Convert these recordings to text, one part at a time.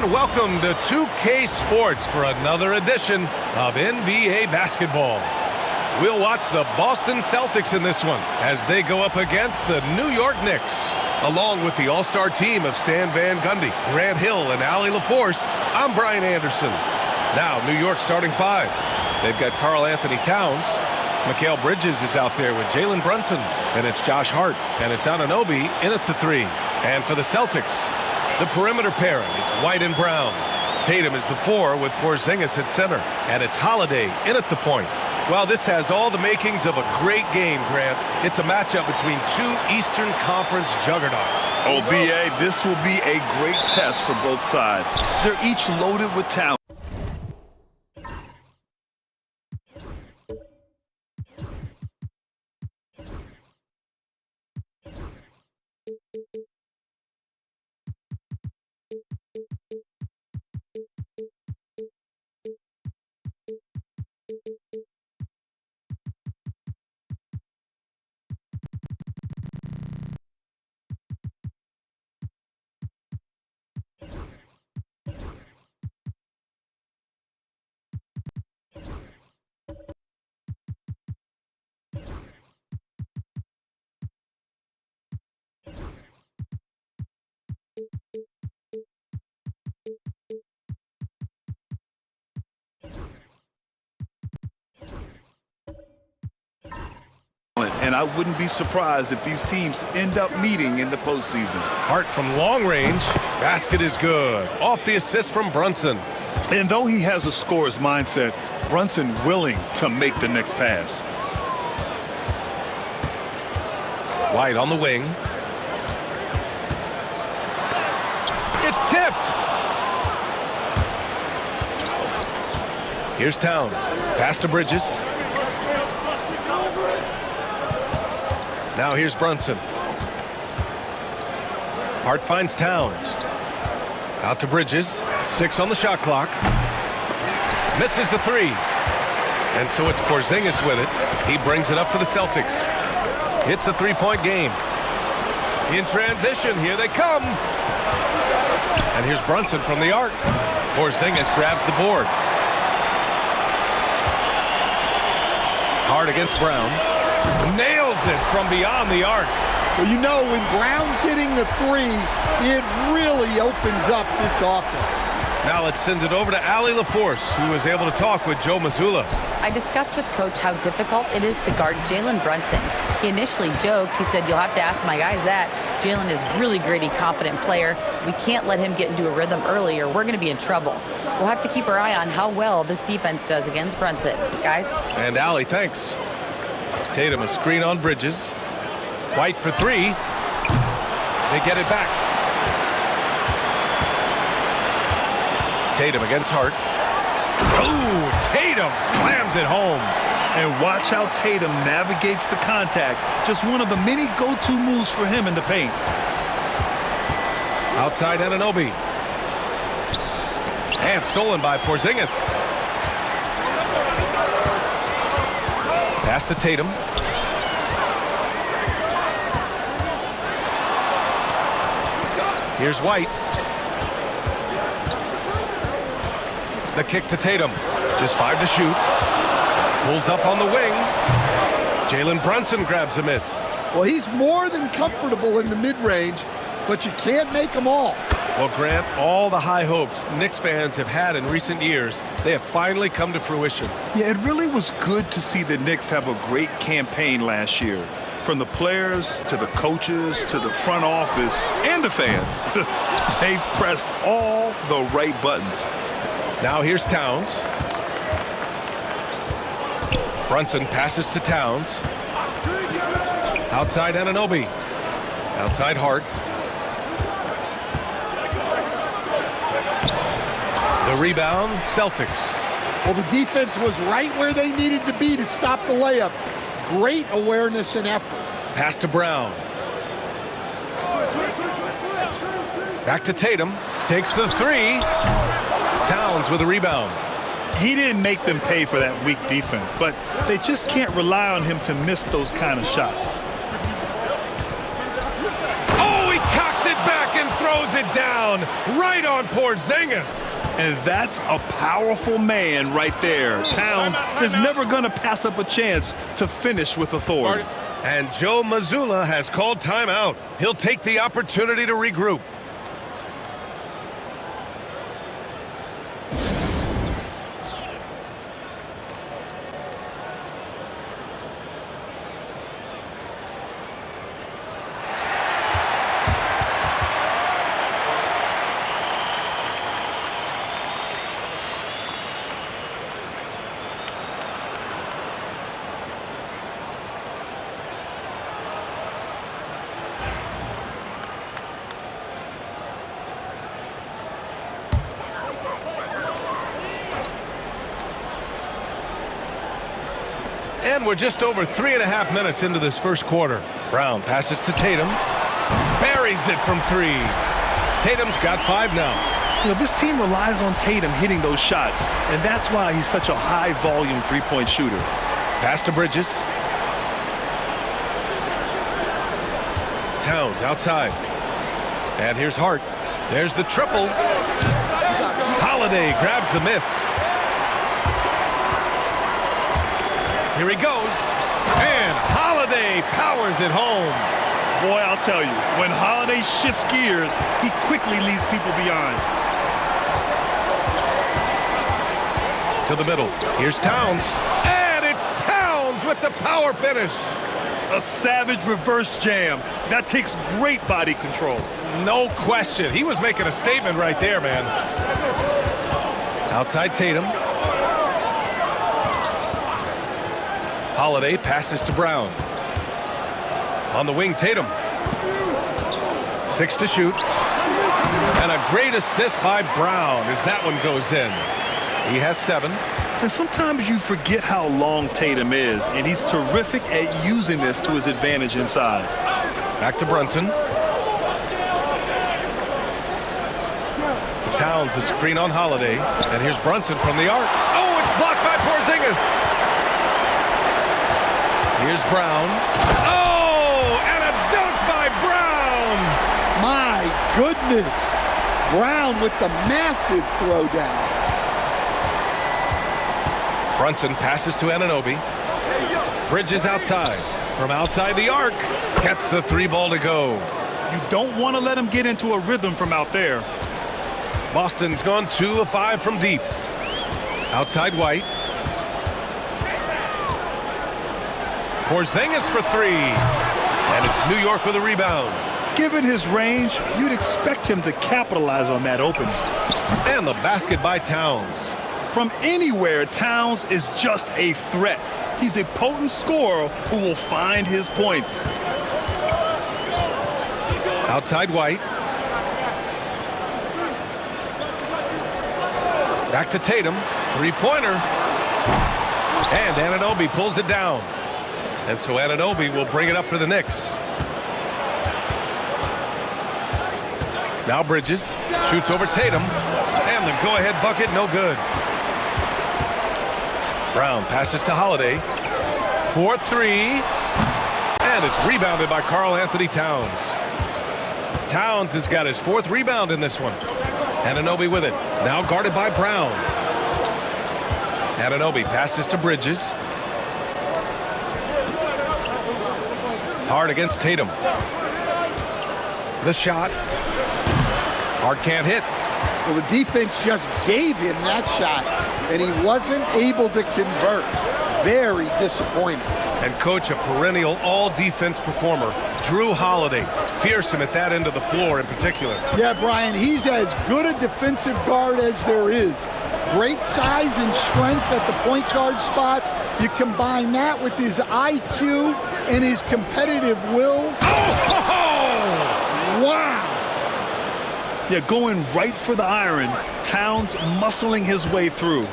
and welcome to 2K Sports for another edition of NBA basketball. We'll watch the Boston Celtics in this one as they go up against the New York Knicks. Along with the all-star team of Stan Van Gundy, Grant Hill, and Allie LaForce, I'm Brian Anderson. Now, New York starting five. They've got Karl Anthony Towns. Mikal Bridges is out there with Jalen Brunson. And it's Josh Hart. And it's Anunoby in at the three. And for the Celtics, the perimeter pairing, it's White and Brown. Tatum is the four with Porzingis at center. And it's Holiday in at the point. Well, this has all the makings of a great game, Grant. It's a matchup between two Eastern Conference juggernauts. Oh, B.A., this will be a great test for both sides. They're each loaded with talent. And I wouldn't be surprised if these teams end up meeting in the postseason. Hart from long range. Basket is good. Off the assist from Brunson. And though he has a scorer's mindset, Brunson willing to make the next pass. White on the wing. It's tipped. Here's Towns. Pass to Bridges. Now here's Brunson. Hart finds Towns. Out to Bridges. 6 on the shot clock. Misses the three. And so it's Porzingis with it. He brings it up for the Celtics. It's a three-point game. In transition, here they come. And here's Brunson from the arc. Porzingis grabs the board. Hart against Brown. Nails it from beyond the arc. Well, you know, when Brown's hitting the three, it really opens up this offense. Now let's send it over to Allie LaForce, who was able to talk with Joe Mazzulla. I discussed with Coach how difficult it is to guard Jalen Brunson. He initially joked. He said, "You'll have to ask my guys that." Jalen is a really gritty, confident player. We can't let him get into a rhythm early or we're going to be in trouble. We'll have to keep our eye on how well this defense does against Brunson. Guys? And Allie, thanks. Tatum a screen on Bridges. White for three. They get it back. Tatum against Hart. Oh, Tatum slams it home. And watch how Tatum navigates the contact. Just one of the many go-to moves for him in the paint. Outside Anunoby. And stolen by Porzingis. Pass to Tatum. Here's White. The kick to Tatum. Just 5 to shoot. Pulls up on the wing. Jalen Brunson grabs a miss. Well, he's more than comfortable in the mid-range, but you can't make them all. Well, Grant, all the high hopes Knicks fans have had in recent years, they have finally come to fruition. Yeah, it really was good to see the Knicks have a great campaign last year. From the players to the coaches to the front office and the fans. They've pressed all the right buttons. Now here's Towns. Brunson passes to Towns. Outside Anunoby. Outside Hart. The rebound, Celtics. Well, the defense was right where they needed to be to stop the layup. Great awareness and effort. Pass to Brown. Back to Tatum. Takes the three. Towns with a rebound. He didn't make them pay for that weak defense, but they just can't rely on him to miss those kind of shots. Oh, he cocks it back and throws it down right on Porzingis. And that's a powerful man right there. Towns is never going to pass up a chance to finish with authority. And Joe Mazzulla has called timeout. He'll take the opportunity to regroup. And we're just over 3.5 minutes into this first quarter. Brown passes to Tatum. Buries it from 3. Tatum's got 5 now. You know, this team relies on Tatum hitting those shots, and that's why he's such a high-volume three-point shooter. Pass to Bridges. Towns outside. And here's Hart. There's the triple. Holiday grabs the miss. Here he goes, and Holiday powers it home. Boy, I'll tell you, when Holiday shifts gears, he quickly leaves people behind. To the middle, here's Towns, and it's Towns with the power finish. A savage reverse jam. That takes great body control. No question, he was making a statement right there, man. Outside Tatum. Holiday passes to Brown. On the wing, Tatum. 6 to shoot. And a great assist by Brown as that one goes in. He has 7. And sometimes you forget how long Tatum is, and he's terrific at using this to his advantage inside. Back to Brunson. Towns a screen on Holiday. And here's Brunson from the arc. Oh, it's blocked by Porzingis. Here's Brown. Oh, and a dunk by Brown. My goodness. Brown with the massive throwdown. Brunson passes to Anunoby. Bridges outside. From outside the arc. Gets the 3 ball to go. You don't want to let him get into a rhythm from out there. Boston's gone 2 of 5 from deep. Outside White. Porzingis for 3. And it's New York with a rebound. Given his range, you'd expect him to capitalize on that opening. And the basket by Towns. From anywhere, Towns is just a threat. He's a potent scorer who will find his points. Outside White. Back to Tatum. 3-pointer. And Anunoby pulls it down. And so Anunoby will bring it up for the Knicks. Now Bridges shoots over Tatum. And the go-ahead bucket, no good. Brown passes to Holiday. 4-3. And it's rebounded by Karl-Anthony Towns. Towns has got his 4th rebound in this one. Anunoby with it. Now guarded by Brown. Anunoby passes to Bridges. Hard against Tatum. The shot. Hard can't hit. Well, the defense just gave him that shot, and he wasn't able to convert. Very disappointing. And coach, a perennial all-defense performer, Drew Holiday. Fearsome at that end of the floor in particular. Yeah, Brian, he's as good a defensive guard as there is. Great size and strength at the point guard spot. You combine that with his IQ and his competitive will. Oh! Wow! Yeah, going right for the iron. Towns muscling his way through.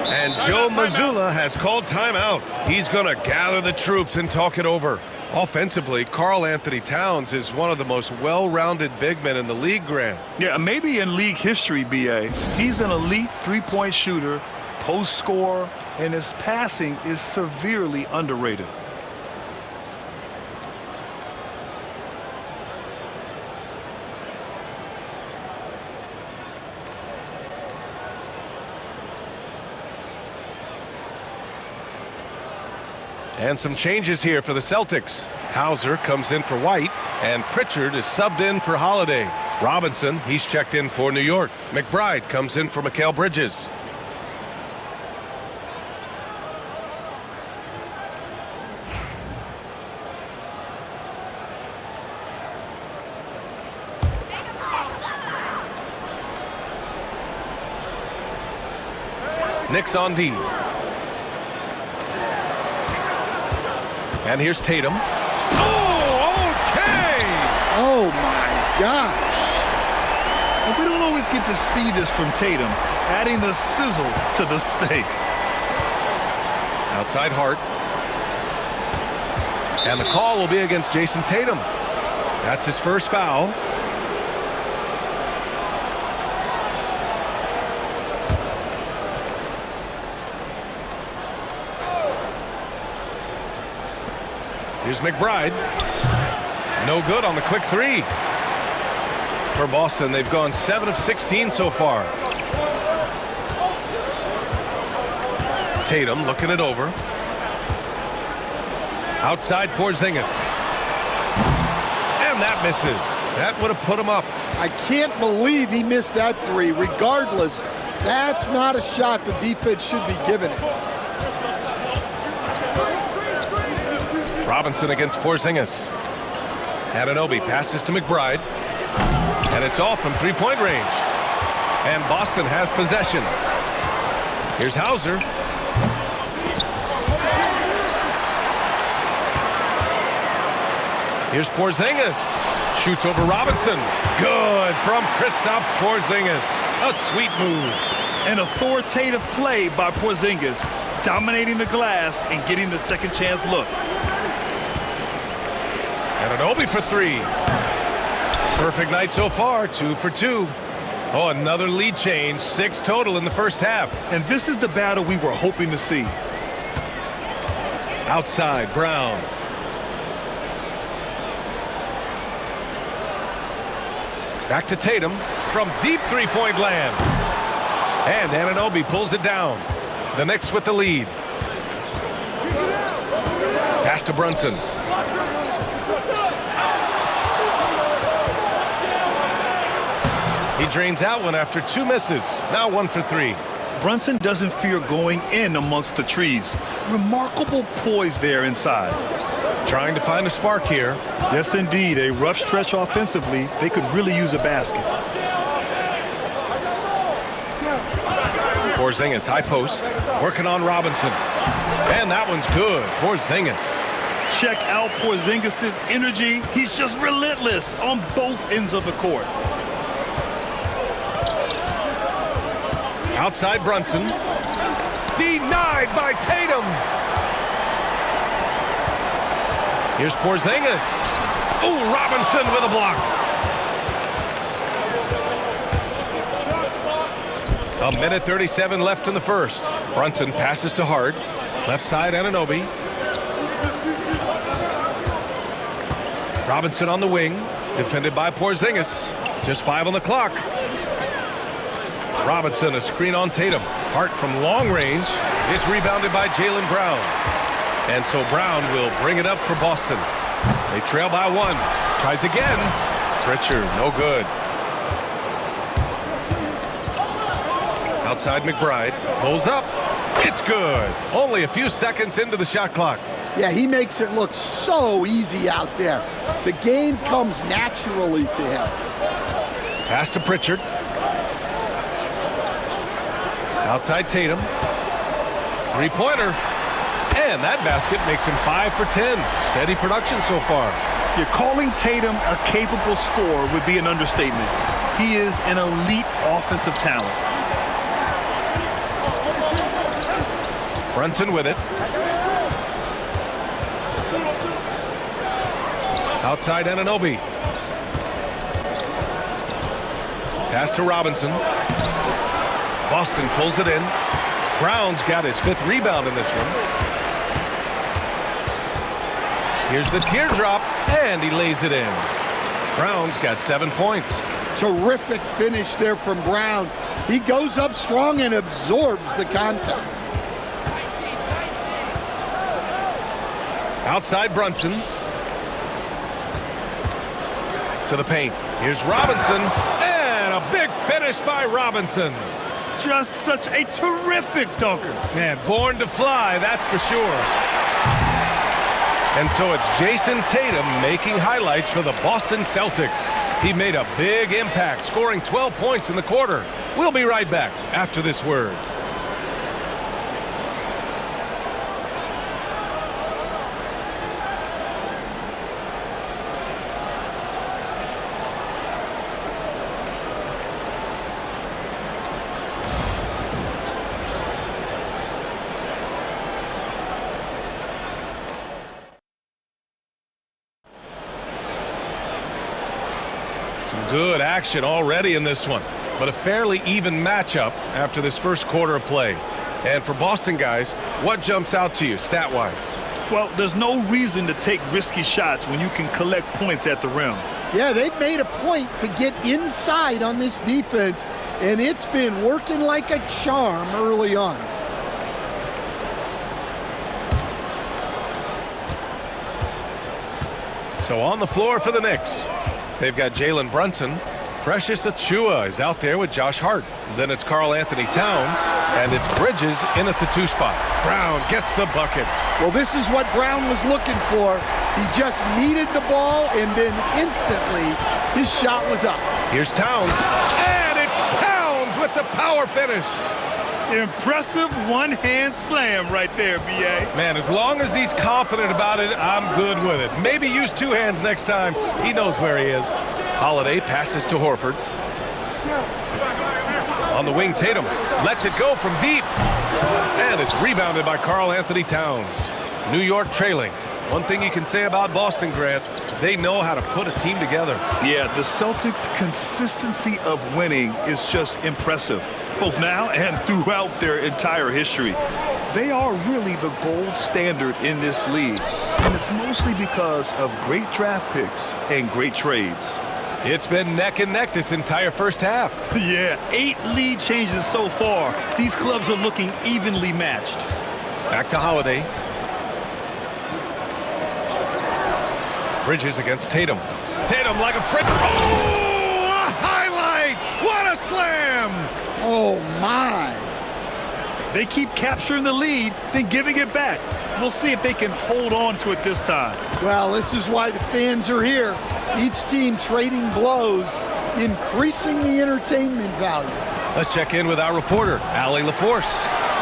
And Joe Mazzulla has called timeout. He's going to gather the troops and talk it over. Offensively, Karl-Anthony Towns is one of the most well-rounded big men in the league, Grant. Yeah, maybe in league history, B.A. He's an elite three-point shooter, post scorer, and his passing is severely underrated. And some changes here for the Celtics. Hauser comes in for White, and Pritchard is subbed in for Holiday. Robinson, he's checked in for New York. McBride comes in for Mikal Bridges. Knicks on D. And here's Tatum. Oh, okay! Oh, my gosh. We don't always get to see this from Tatum, adding the sizzle to the steak. Outside Hart. And the call will be against Jason Tatum. That's his first foul. Here's McBride. No good on the quick three. For Boston, they've gone 7 of 16 so far. Tatum looking it over. Outside Porzingis. And that misses. That would have put him up. I can't believe he missed that three. Regardless, that's not a shot the defense should be giving it. Robinson against Porzingis. Anunoby passes to McBride. And it's all from three-point range. And Boston has possession. Here's Hauser. Here's Porzingis. Shoots over Robinson. Good from Kristaps Porzingis. A sweet move. An authoritative play by Porzingis, dominating the glass and getting the second chance look. Anunoby for three. Perfect night so far, 2 for 2. Oh, another lead change, 6 total in the first half. And this is the battle we were hoping to see. Outside, Brown. Back to Tatum from deep three-point land. And Anunoby pulls it down. The Knicks with the lead. Pass to Brunson. He drains out one after 2 misses. Now 1 for 3. Brunson doesn't fear going in amongst the trees. Remarkable poise there inside. Trying to find a spark here. Yes, indeed. A rough stretch offensively. They could really use a basket. Porzingis, high post. Working on Robinson. And that one's good. Porzingis. Check out Porzingis' energy. He's just relentless on both ends of the court. Outside Brunson. Denied by Tatum. Here's Porzingis. Oh, Robinson with a block. A minute 37 left in the first. Brunson passes to Hart. Left side Anunoby. Robinson on the wing. Defended by Porzingis. Just 5 on the clock. Robinson, a screen on Tatum. Hart from long range. It's rebounded by Jaylen Brown. And so Brown will bring it up for Boston. They trail by 1. Tries again. Pritchard, no good. Outside McBride. Pulls up. It's good. Only a few seconds into the shot clock. Yeah, he makes it look so easy out there. The game comes naturally to him. Pass to Pritchard. Outside Tatum. Three-pointer. And that basket makes him 5 for 10. Steady production so far. You're calling Tatum a capable scorer would be an understatement. He is an elite offensive talent. Brunson with it. Outside Anunoby. Pass to Robinson. Boston pulls it in. Brown's got his 5th rebound in this one. Here's the teardrop, and he lays it in. Brown's got 7 points. Terrific finish there from Brown. He goes up strong and absorbs the contact. Outside Brunson. To the paint. Here's Robinson. And a big finish by Robinson. Just such a terrific dunker. Man, born to fly, that's for sure. And so it's Jason Tatum making highlights for the Boston Celtics. He made a big impact, scoring 12 points in the quarter. We'll be right back after this word. Some good action already in this one, but a fairly even matchup after this first quarter of play. And for Boston guys, what jumps out to you stat-wise? Well, there's no reason to take risky shots when you can collect points at the rim. Yeah, they've made a point to get inside on this defense, and it's been working like a charm early on. So on the floor for the Knicks, they've got Jalen Brunson. Precious Achiuwa is out there with Josh Hart. Then it's Karl Anthony Towns, and it's Bridges in at the 2 spot. Brown gets the bucket. Well, this is what Brown was looking for. He just needed the ball, and then instantly his shot was up. Here's Towns, and it's Towns with the power finish. Impressive one-hand slam right there, B.A. Man, as long as he's confident about it, I'm good with it. Maybe use 2 hands next time. He knows where he is. Holiday passes to Horford. On the wing, Tatum lets it go from deep. And it's rebounded by Karl Anthony Towns. New York trailing. One thing you can say about Boston, Grant, they know how to put a team together. Yeah, the Celtics' consistency of winning is just impressive, both now and throughout their entire history. They are really the gold standard in this league, and it's mostly because of great draft picks and great trades. It's been neck and neck this entire first half. Yeah, 8 lead changes so far. These clubs are looking evenly matched. Back to Holiday. Bridges against Tatum. Tatum like a friend. Oh, a highlight! What a slam! Oh, my. They keep capturing the lead, then giving it back. We'll see if they can hold on to it this time. Well, this is why the fans are here. Each team trading blows, increasing the entertainment value. Let's check in with our reporter, Allie LaForce.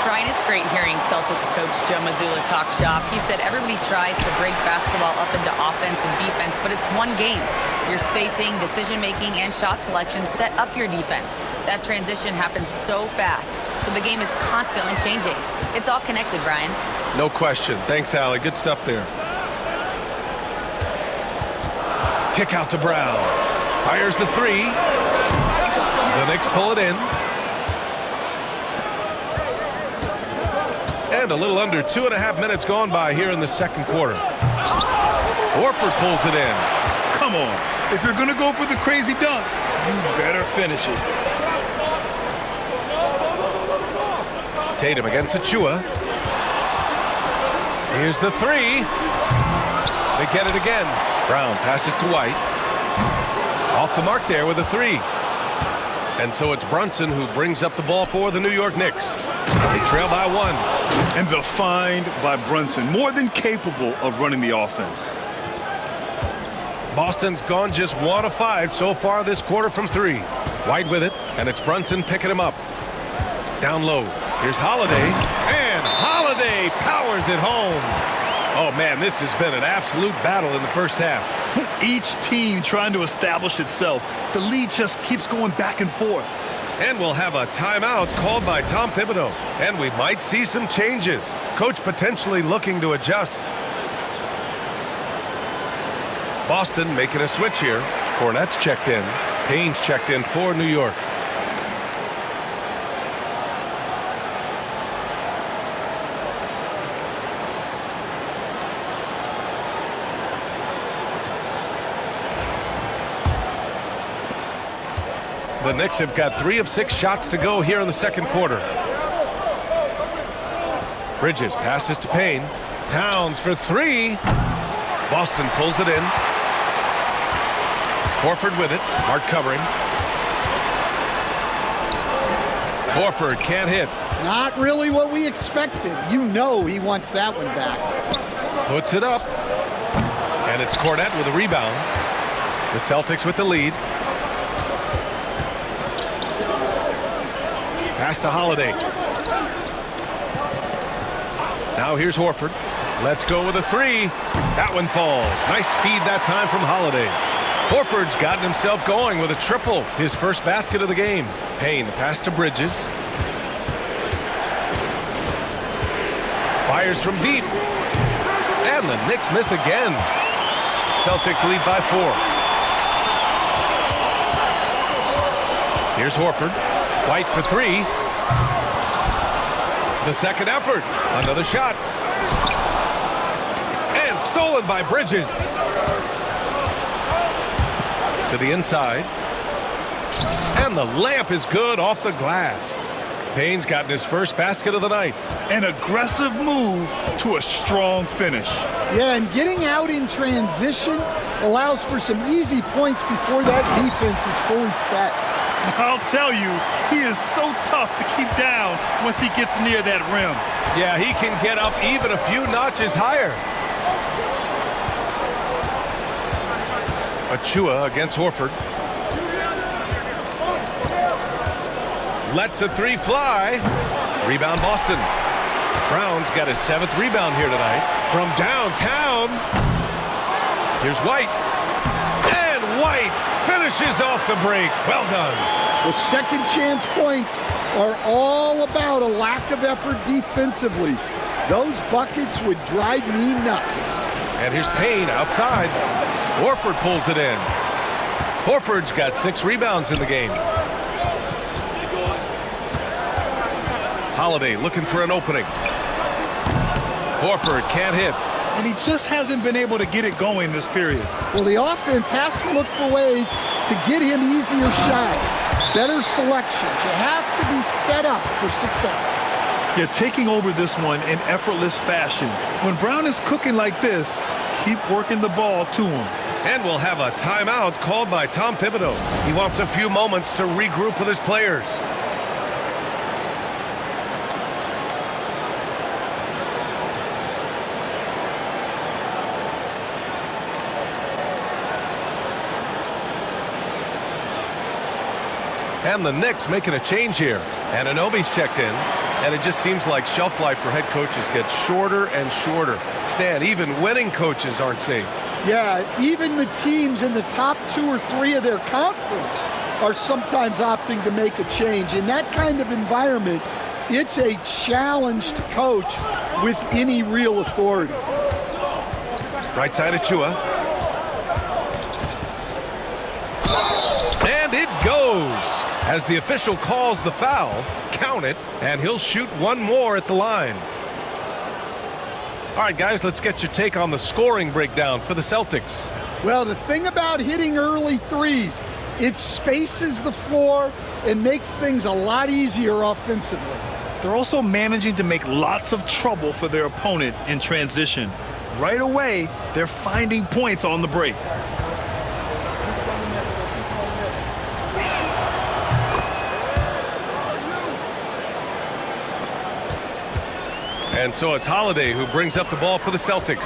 Brian, it's great hearing Celtics coach Joe Mazzulla talk shop. He said everybody tries to break basketball up into offense and defense, but it's one game. Your spacing, decision-making, and shot selection set up your defense. That transition happens so fast, so the game is constantly changing. It's all connected, Brian. No question. Thanks, Allie. Good stuff there. Kick out to Brown. Fires the 3. The Knicks pull it in. And a little under 2.5 minutes gone by here in the second quarter. Horford pulls it in. Come on. If you're going to go for the crazy dunk, you better finish it. Tatum against Achiuwa. Here's the 3. They get it again. Brown passes to White. Off the mark there with a 3. And so it's Brunson who brings up the ball for the New York Knicks. They trail by 1. And the find by Brunson, more than capable of running the offense. Boston's gone just 1 of 5 so far this quarter from 3. White with it, and it's Brunson picking him up. Down low. Here's Holiday, and Holiday powers it home. Oh, man, this has been an absolute battle in the first half. Each team trying to establish itself. The lead just keeps going back and forth. And we'll have a timeout called by Tom Thibodeau. And we might see some changes. Coach potentially looking to adjust. Boston making a switch here. Fournette's checked in. Payne's checked in for New York. The Knicks have got 3 of 6 shots to go here in the second quarter. Bridges passes to Payne. Towns for three. Boston pulls it in. Horford with it. Hard covering. Horford can't hit. Not really what we expected. You know he wants that one back. Puts it up. And it's Cornette with a rebound. The Celtics with the lead. Pass to Holiday. Now here's Horford. Let's go with a three. That one falls. Nice feed that time from Holiday. Horford's gotten himself going with a triple. His first basket of the game. Payne, the pass to Bridges. Fires from deep. And the Knicks miss again. Celtics lead by 4. Here's Horford. White for three. The second effort. Another shot. And stolen by Bridges. To the inside. And the layup is good off the glass. Payne's gotten his first basket of the night. An aggressive move to a strong finish. Yeah, and getting out in transition allows for some easy points before that defense is fully set. I'll tell you, he is so tough to keep down once he gets near that rim. Yeah, he can get up even a few notches higher. Achua against Horford. Lets the three fly. Rebound Boston. Brown's got his 7th rebound here tonight. From downtown. Here's White. And White finishes off the break. Well done. The second chance points are all about a lack of effort defensively. Those buckets would drive me nuts. And here's Payne outside. Horford pulls it in. Horford's got 6 rebounds in the game. Holiday looking for an opening. Horford can't hit. And he just hasn't been able to get it going this period. Well, the offense has to look for ways to get him easier shots, better selections. You have to be set up for success. Yeah, taking over this one in effortless fashion. When Brown is cooking like this, keep working the ball to him. And we'll have a timeout called by Tom Thibodeau. He wants a few moments to regroup with his players. And the Knicks making a change here. And Anunoby's checked in. And it just seems like shelf life for head coaches gets shorter and shorter. Stan, even winning coaches aren't safe. Yeah, even the teams in the top 2 or 3 of their conference are sometimes opting to make a change. In that kind of environment, it's a challenge to coach with any real authority. Right side of Chua. And it goes. As the official calls the foul, count it, and he'll shoot one more at the line. All right, guys, let's get your take on the scoring breakdown for the Celtics. Well, the thing about hitting early threes, it spaces the floor and makes things a lot easier offensively. They're also managing to make lots of trouble for their opponent in transition. Right away, they're finding points on the break. And so it's Holiday who brings up the ball for the Celtics.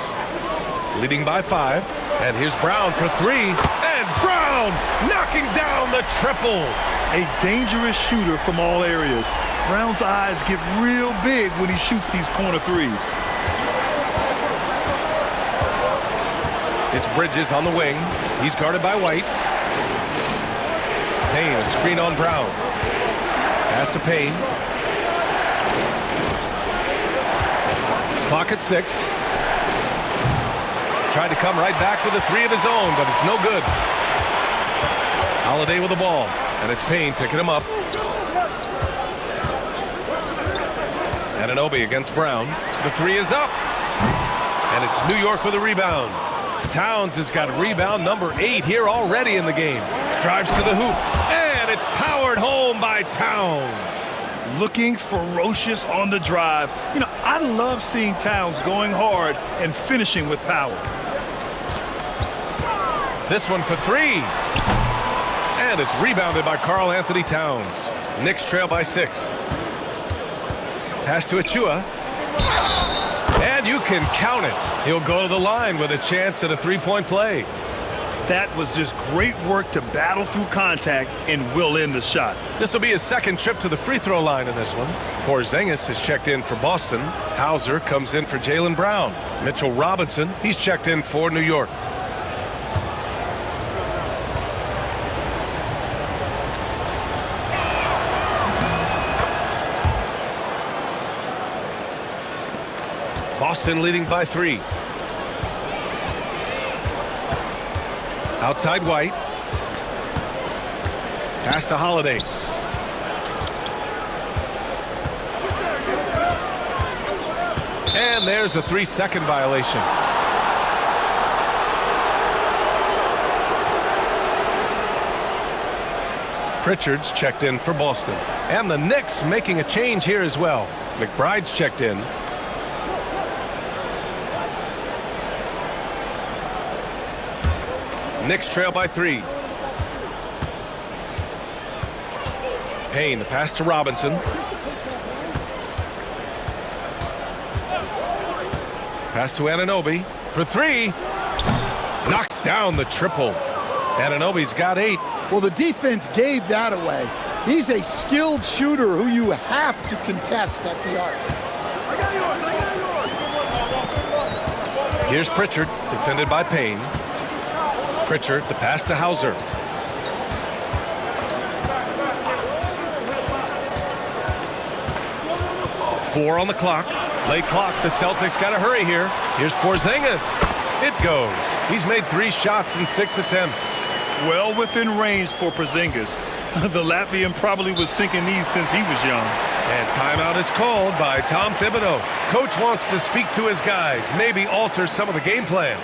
Leading by 5. And here's Brown for 3. And Brown knocking down the triple. A dangerous shooter from all areas. Brown's eyes get real big when he shoots these corner threes. It's Bridges on the wing. He's guarded by White. Payne, a screen on Brown. Pass to Payne. Clock at 6. Tried to come right back with a 3 of his own, but it's no good. Holiday with the ball, and it's Payne picking him up. Anunoby against Brown. The 3 is up. And it's New York with a rebound. Towns has got rebound number 8 here already in the game. Drives to the hoop, and it's powered home by Towns. looking ferocious on the drive. You know, I love seeing Towns going hard and finishing with power. This one for three. And it's rebounded by Karl Anthony Towns. Knicks trail by 6. Pass to Achua. And you can count it. He'll go to the line with a chance at a three-point play. That was just great work to battle through contact and will end the shot. This will be his second trip to the free throw line in this one. Porzingis has checked in for Boston. Hauser comes in for Jaylen Brown. Mitchell Robinson, he's checked in for New York. Boston leading by 3. Outside White. Pass to Holiday. And there's a 3-second violation. Pritchard's checked in for Boston. And the Knicks making a change here as well. McBride's checked in. Knicks trail by 3. Payne, the pass to Robinson. Pass to Anunoby for 3. Knocks down the triple. Anunoby's got 8. Well, the defense gave that away. He's a skilled shooter who you have to contest at the arc. Here's Pritchard, defended by Payne. Pritchard, the pass to Hauser. Four on the clock. Late clock. The Celtics got to hurry here. Here's Porzingis. It goes. He's made 3 shots in 6 attempts. Well within range for Porzingis. The Latvian probably was thinking these since he was young. And timeout is called by Tom Thibodeau. Coach wants to speak to his guys, maybe alter some of the game plan.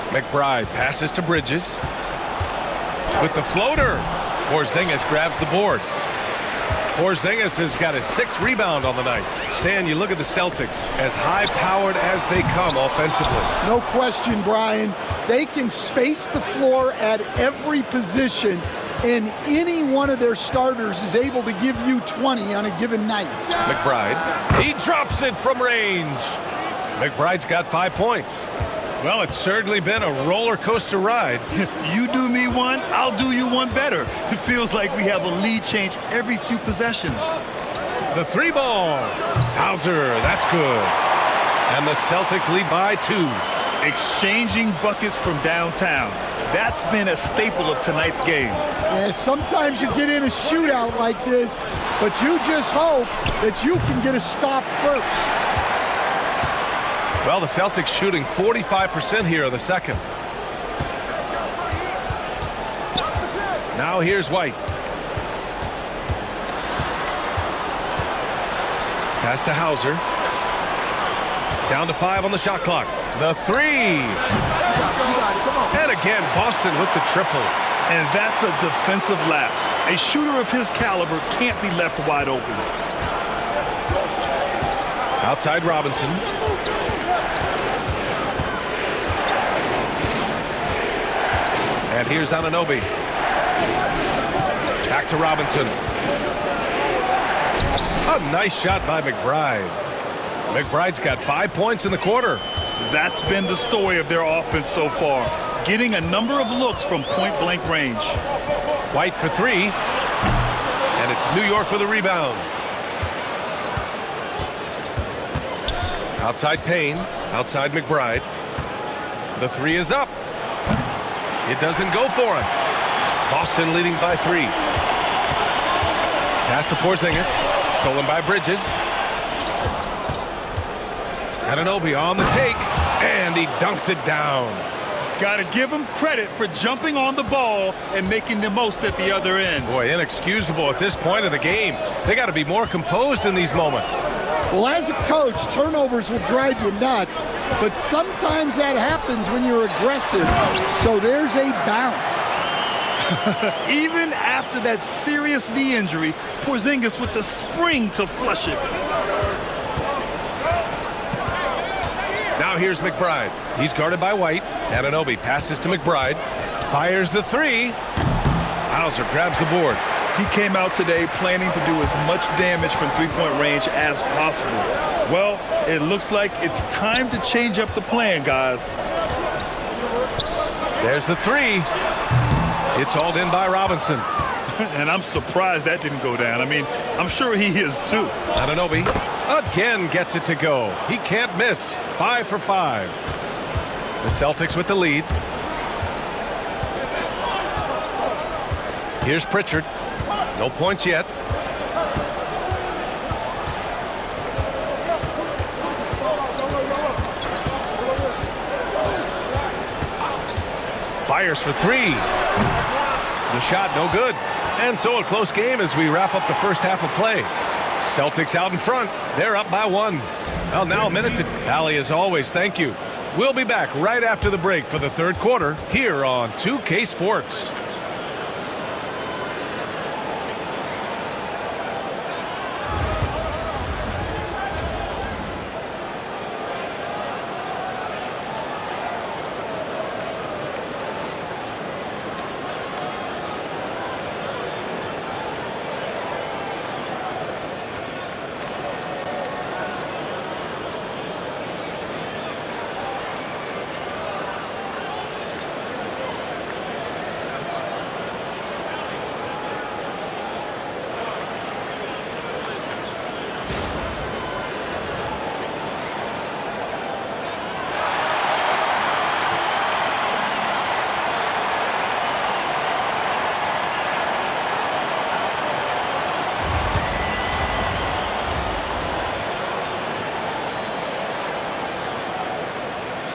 McBride passes to Bridges. With the floater. Porzingis grabs the board. Porzingis has got his 6th rebound on the night. Stan, you look at the Celtics, as high-powered as they come offensively. No question, Brian. They can space the floor at every position, and any one of their starters is able to give you 20 on a given night. McBride, he drops it from range. McBride's got 5 points. Well, it's certainly been a roller coaster ride. You do me one, I'll do you one better. It feels like we have a lead change every few possessions. The 3 ball. Hauser, that's good. And the Celtics lead by 2. Exchanging buckets from downtown. That's been a staple of tonight's game. Yeah, sometimes you get in a shootout like this, but you just hope that you can get a stop first. Well, the Celtics shooting 45% here in the second. Now here's White. Pass to Hauser. Down to 5 on the shot clock. The 3. And again, Boston with the triple. And that's a defensive lapse. A shooter of his caliber can't be left wide open. Outside Robinson. And here's Anunoby. Back to Robinson. A nice shot by McBride. McBride's got 5 points in the quarter. That's been the story of their offense so far. Getting a number of looks from point-blank range. White for 3. And it's New York with a rebound. Outside Payne, outside McBride. The three is up. It doesn't go for him. Boston leading by 3. Pass to Porzingis, stolen by Bridges. Anunoby on the take, and he dunks it down. Got to give him credit for jumping on the ball and making the most at the other end. Boy, inexcusable at this point of the game. They got to be more composed in these moments. Well, as a coach, turnovers will drive you nuts, but sometimes that happens when you're aggressive. So there's a balance. Even after that serious knee injury, Porzingis with the spring to flush it. Now here's McBride. He's guarded by White. Anunoby passes to McBride. Fires the three. Hauser grabs the board. He came out today planning to do as much damage from three-point range as possible. Well, it looks like it's time to change up the plan, guys. There's the three. It's hauled in by Robinson. And I'm surprised that didn't go down. I mean, I'm sure he is too. Anunoby again gets it to go. He can't miss. 5 for 5. The Celtics with the lead. Here's Pritchard. No points yet. Fires for 3. The shot no good. And so a close game as we wrap up the first half of play. Celtics out in front. They're up by 1. Well, now a minute to... Allie, as always, thank you. We'll be back right after the break for the third quarter here on 2K Sports.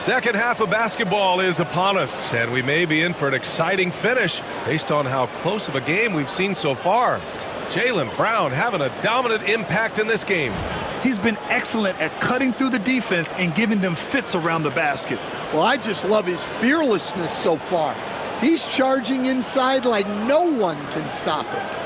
Second half of basketball is upon us, and we may be in for an exciting finish based on how close of a game we've seen so far. Jaylen Brown having a dominant impact in this game. He's been excellent at cutting through the defense and giving them fits around the basket. Well, I just love his fearlessness so far. He's charging inside like no one can stop him.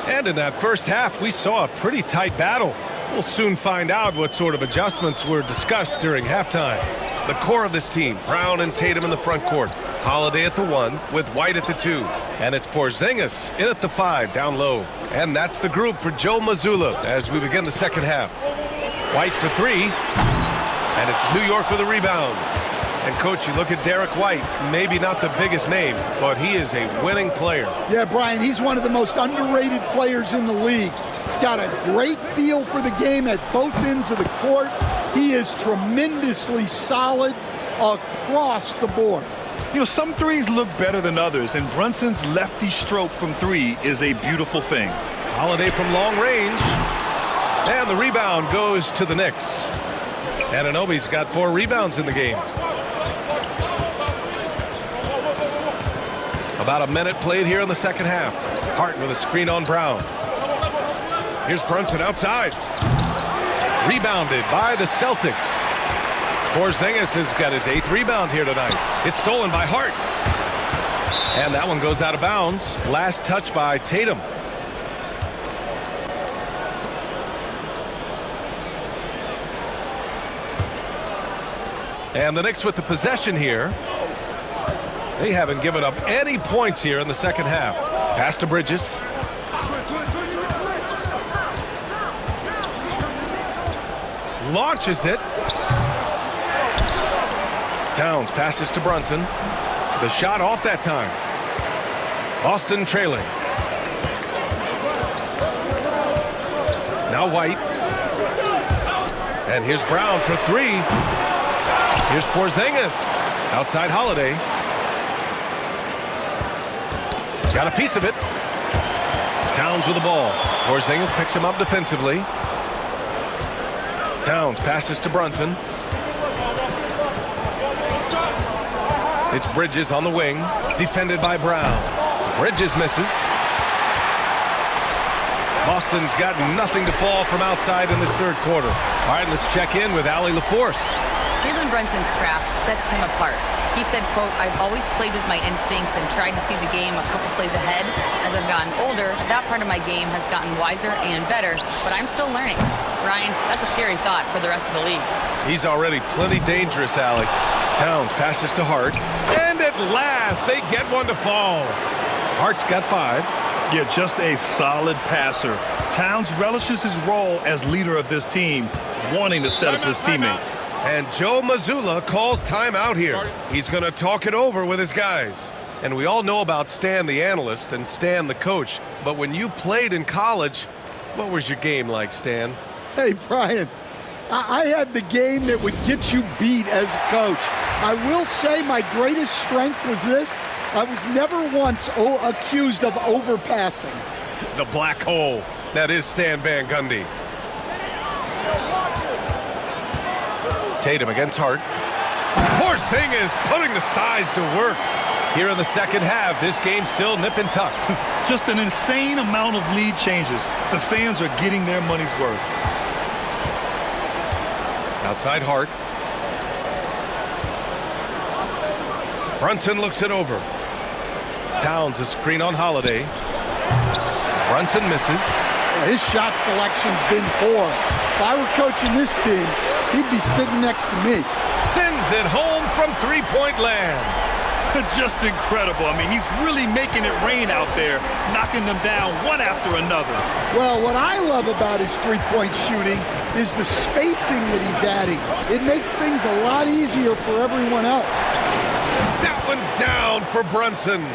And in that first half, we saw a pretty tight battle. We'll soon find out what sort of adjustments were discussed during halftime. The core of this team, Brown and Tatum in the front court. Holiday at the 1 with White at the 2. And it's Porzingis in at the 5 down low. And that's the group for Joe Mazzulla as we begin the second half. White for 3. And it's New York with a rebound. And, Coach, you look at Derek White, maybe not the biggest name, but he is a winning player. Yeah, Brian, he's one of the most underrated players in the league. He's got a great feel for the game at both ends of the court. He is tremendously solid across the board. You know, some threes look better than others, and Brunson's lefty stroke from 3 is a beautiful thing. Holiday from long range. And the rebound goes to the Knicks. Anunoby's got 4 rebounds in the game. About a minute played here in the second half. Hart with a screen on Brown. Here's Brunson outside. Rebounded by the Celtics. Porzingis has got his 8th rebound here tonight. It's stolen by Hart. And that one goes out of bounds. Last touch by Tatum. And the Knicks with the possession here. They haven't given up any points here in the second half. Pass to Bridges. Launches it. Towns passes to Brunson. The shot off that time. Boston trailing. Now White. And here's Brown for three. Here's Porzingis. Outside Holiday. Got a piece of it. Towns with the ball. Porzingis picks him up defensively. Towns passes to Brunson. It's Bridges on the wing. Defended by Brown. Bridges misses. Boston's got nothing to fall from outside in this third quarter. All right, let's check in with Allie LaForce. Jalen Brunson's craft sets him apart. He said, quote, "I've always played with my instincts and tried to see the game a couple plays ahead. As I've gotten older, that part of my game has gotten wiser and better, but I'm still learning." Ryan, that's a scary thought for the rest of the league. He's already plenty dangerous, Allie. Towns passes to Hart. And at last, they get one to fall. Hart's got 5. Yeah, just a solid passer. Towns relishes his role as leader of this team, wanting to set up his teammates. And Joe Mazzulla calls timeout here. He's going to talk it over with his guys. And we all know about Stan the analyst and Stan the coach. But when you played in college, what was your game like, Stan? Hey, Brian, I had the game that would get you beat as a coach. I will say my greatest strength was this. I was never once accused of overpassing. The black hole. That is Stan Van Gundy. Tatum against Hart. Porzingis putting the size to work. Here in the second half, this game's still nip and tuck. Just an insane amount of lead changes. The fans are getting their money's worth. Outside Hart. Brunson looks it over. Towns a screen on Holiday. Brunson misses. His shot selection's been poor. If I were coaching this team, he'd be sitting next to me. Sends it home from three-point land. Just incredible. I mean, he's really making it rain out there, knocking them down one after another. Well, what I love about his three-point shooting is the spacing that he's adding. It makes things a lot easier for everyone else. That one's down for Brunson.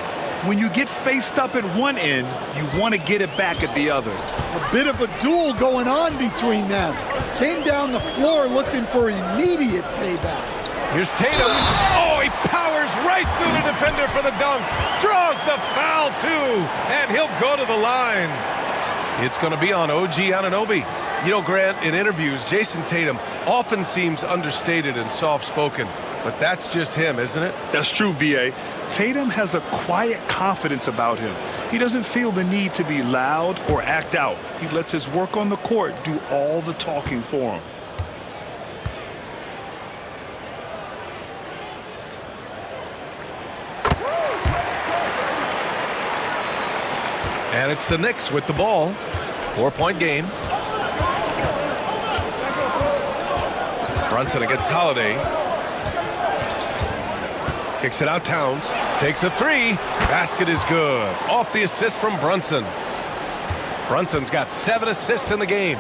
When you get faced up at one end, you want to get it back at the other. A bit of a duel going on between them. Came down the floor looking for immediate payback. Here's Tatum. Oh, he powers right through the defender for the dunk. Draws the foul, too. And he'll go to the line. It's going to be on OG Anunoby. You know, Grant, in interviews, Jason Tatum often seems understated and soft-spoken. But that's just him, isn't it? That's true, B.A. Tatum has a quiet confidence about him. He doesn't feel the need to be loud or act out. He lets his work on the court do all the talking for him. And it's the Knicks with the ball. 4-point game. Brunson against Holiday. Kicks it out, Towns. Takes a three. Basket is good. Off the assist from Brunson. Brunson's got 7 assists in the game.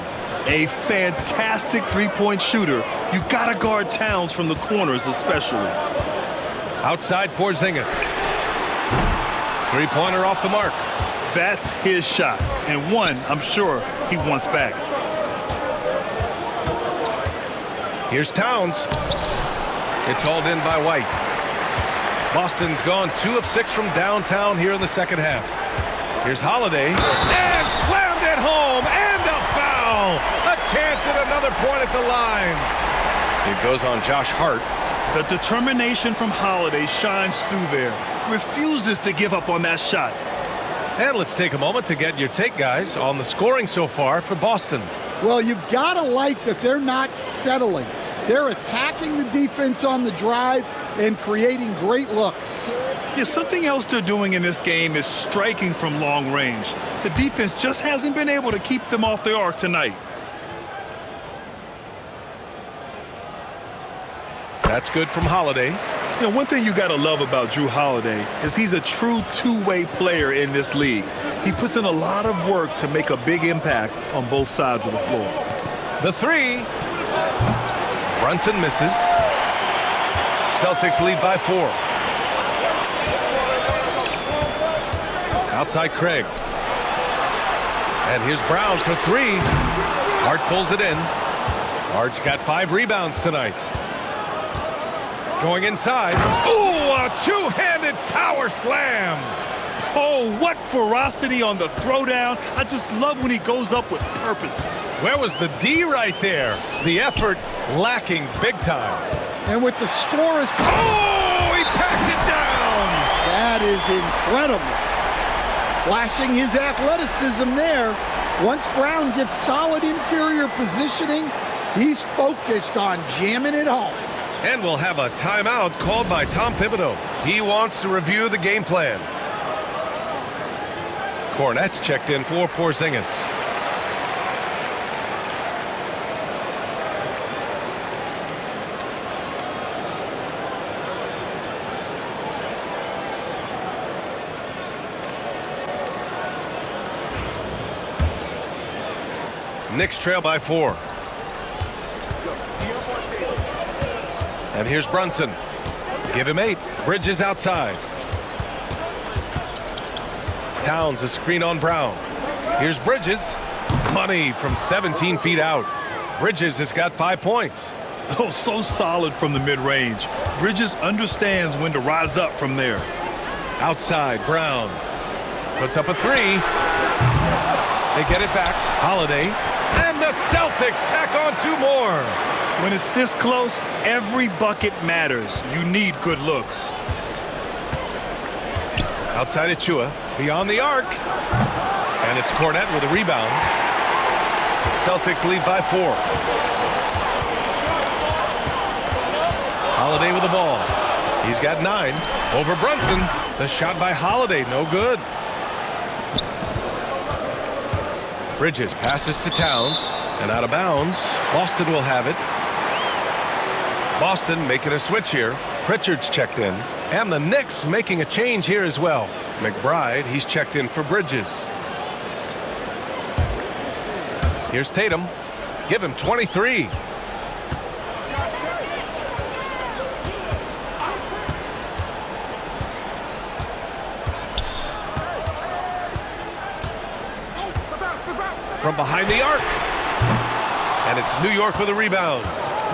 A fantastic three-point shooter. You got to guard Towns from the corners especially. Outside Porzingis. Three-pointer off the mark. That's his shot. And one, I'm sure, he wants back. Here's Towns. It's hauled in by White. Boston's gone 2 of 6 from downtown here in the second half. Here's Holiday. And slammed it home. And a foul. A chance at another point at the line. It goes on Josh Hart. The determination from Holiday shines through there. Refuses to give up on that shot. And let's take a moment to get your take, guys, on the scoring so far for Boston. Well, you've got to like that they're not settling. They're attacking the defense on the drive and creating great looks. Yeah, something else they're doing in this game is striking from long range. The defense just hasn't been able to keep them off the arc tonight. That's good from Holiday. You know, one thing you got to love about Jrue Holiday is he's a true two-way player in this league. He puts in a lot of work to make a big impact on both sides of the floor. The three. Brunson misses. Celtics lead by 4. Outside Craig. And here's Brown for three. Hart pulls it in. Hart's got 5 rebounds tonight. Going inside. Ooh, a two-handed power slam. Oh, what ferocity on the throwdown. I just love when he goes up with purpose. Where was the D right there? The effort lacking big time. And with the score is... Oh, he packs it down. That is incredible. Flashing his athleticism there. Once Brown gets solid interior positioning, he's focused on jamming it home. And we'll have a timeout called by Tom Thibodeau. He wants to review the game plan. Cornette's checked in for Porzingis. Knicks trail by 4. And here's Brunson. Give him 8. Bridges outside. Towns a screen on Brown. Here's Bridges. Money from 17 feet out. Bridges has got 5 points. Oh, so solid from the mid-range. Bridges understands when to rise up from there. Outside, Brown puts up a 3. They get it back. Holiday. And the Celtics tack on 2 more. When it's this close, every bucket matters. You need good looks. Outside Achua, beyond the arc. And it's Cornette with a rebound. Celtics lead by 4. Holiday with the ball. He's got 9. Over Brunson. The shot by Holiday, no good. Bridges passes to Towns. And out of bounds. Boston will have it. Boston making a switch here. Pritchard's checked in. And the Knicks making a change here as well. McBride, he's checked in for Bridges. Here's Tatum. Give him 23. From behind the arc. And it's New York with a rebound.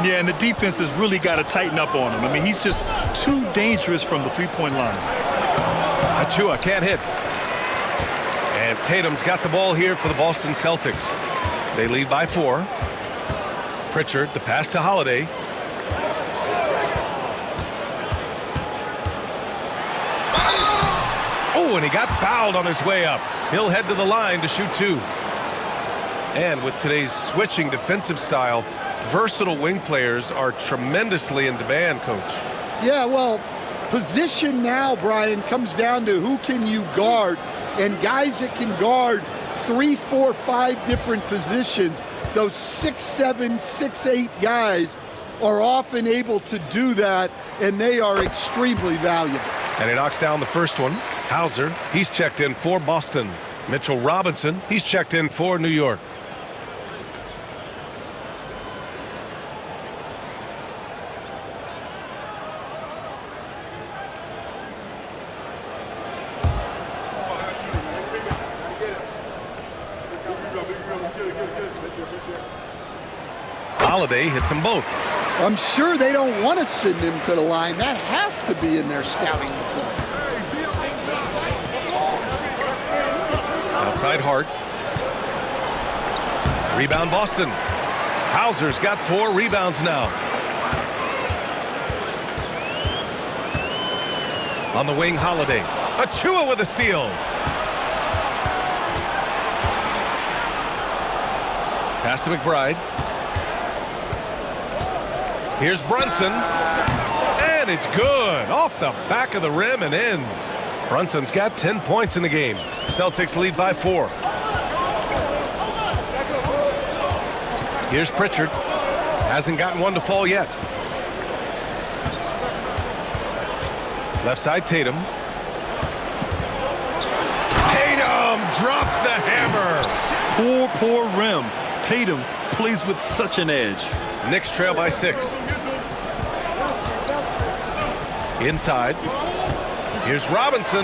Yeah, and the defense has really got to tighten up on him. I mean, he's just too dangerous from the three-point line. Achua can't hit. And Tatum's got the ball here for the Boston Celtics. They lead by 4. Pritchard, the pass to Holiday. Oh, and he got fouled on his way up. He'll head to the line to shoot 2. And with today's switching defensive style, versatile wing players are tremendously in demand, Coach. Yeah, well, position now, Brian, comes down to who can you guard. And guys that can guard 3, 4, 5 different positions, those 6'7", 6'8" guys are often able to do that, and they are extremely valuable. And he knocks down the first one. Hauser, he's checked in for Boston. Mitchell Robinson, he's checked in for New York. Holiday hits them both. I'm sure they don't want to send him to the line. That has to be in their scouting report. Outside Hart. Rebound Boston. Hauser's got 4 rebounds now. On the wing, Holiday. Achua with a steal. Pass to McBride. Here's Brunson. And it's good. Off the back of the rim and in. Brunson's got 10 points in the game. Celtics lead by 4. Here's Pritchard. Hasn't gotten one to fall yet. Left side, Tatum. Tatum drops the hammer. Poor rim. Tatum plays with such an edge. Knicks trail by 6. Inside. Here's Robinson.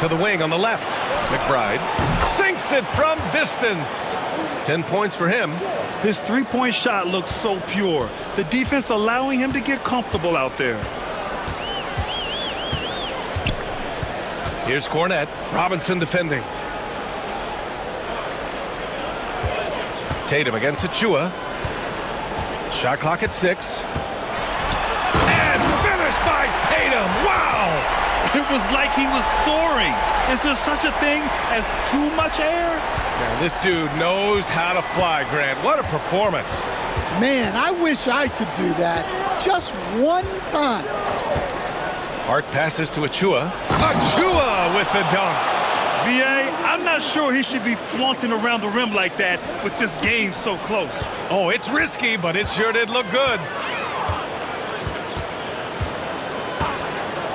To the wing on the left. McBride sinks it from distance. 10 points for him. His three-point shot looks so pure. The defense allowing him to get comfortable out there. Here's Cornette. Robinson defending. Tatum against Achua. Shot clock at 6. And finished by Tatum. Wow! It was like he was soaring. Is there such a thing as too much air? Man, this dude knows how to fly, Grant. What a performance. Man, I wish I could do that just one time. Hart passes to Achua. Achua with the dunk. B.A., I'm not sure he should be flaunting around the rim like that with this game so close. Oh, it's risky, but it sure did look good.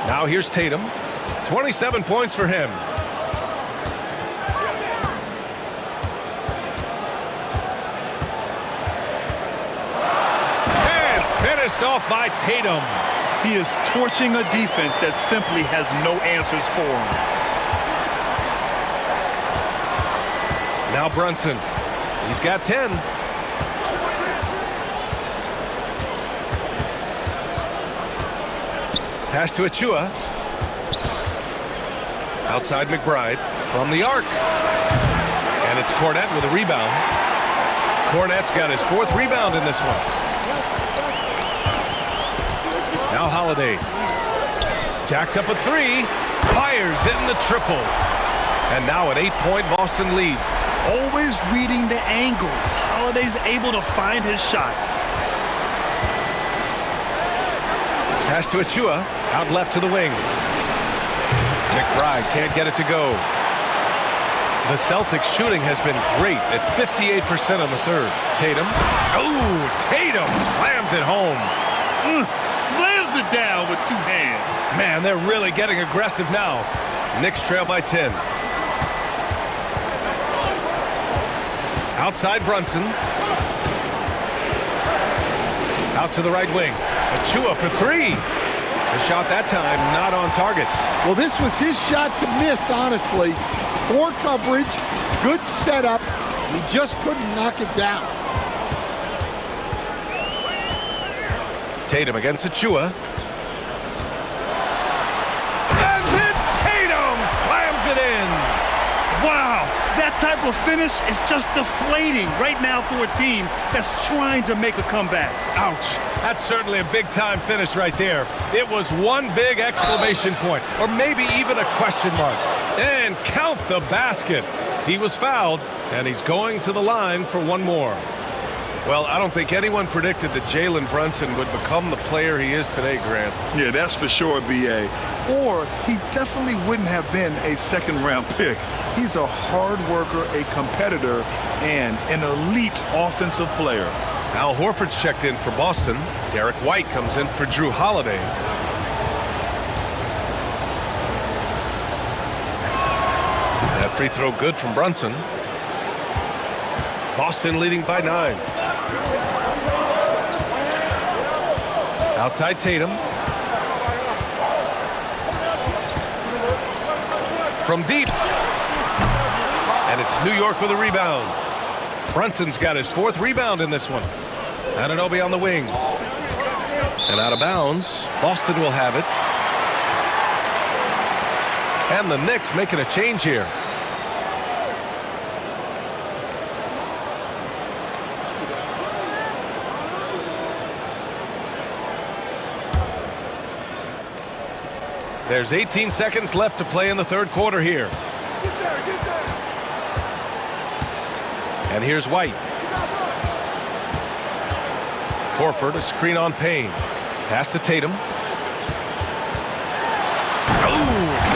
Now here's Tatum. 27 points for him. And finished off by Tatum. He is torching a defense that simply has no answers for him. Now Brunson. He's got 10. Pass to Achua. Outside McBride from the arc. And it's Cornette with a rebound. Cornette's got his 4th rebound in this one. Now Holiday. Jacks up a 3. Fires in the triple. And now an 8-point Boston lead. Always reading the angles. Holiday's able to find his shot. Pass to Achua. Out left to the wing. McBride can't get it to go. The Celtics shooting has been great at 58% on the 3rd. Tatum. Oh, Tatum slams it home. Slams it down with 2 hands. Man, they're really getting aggressive now. Knicks trail by 10. Outside Brunson. Out to the right wing. Achua for 3. The shot that time not on target. Well, this was his shot to miss, honestly. Poor coverage, good setup. He just couldn't knock it down. Tatum against Achua. And then Tatum slams it in. Wow, that type of finish is just deflating right now for a team that's trying to make a comeback. Ouch. That's certainly a big-time finish right there. It was one big exclamation point, or maybe even a question mark. And count the basket. He was fouled, and he's going to the line for one more. Well, I don't think anyone predicted that Jalen Brunson would become the player he is today, Grant. Yeah, that's for sure, B.A. Or he definitely wouldn't have been a second-round pick. He's a hard worker, a competitor, and an elite offensive player. Al Horford's checked in for Boston. Derek White comes in for Drew Holiday. That free throw good from Brunson. Boston leading by 9. Outside Tatum. From deep. And it's New York with a rebound. Brunson's got his 4th rebound in this one. Anunoby on the wing. And out of bounds. Boston will have it. And the Knicks making a change here. There's 18 seconds left to play in the 3rd quarter here. And here's White. Horford, a screen on Payne. Pass to Tatum. Oh,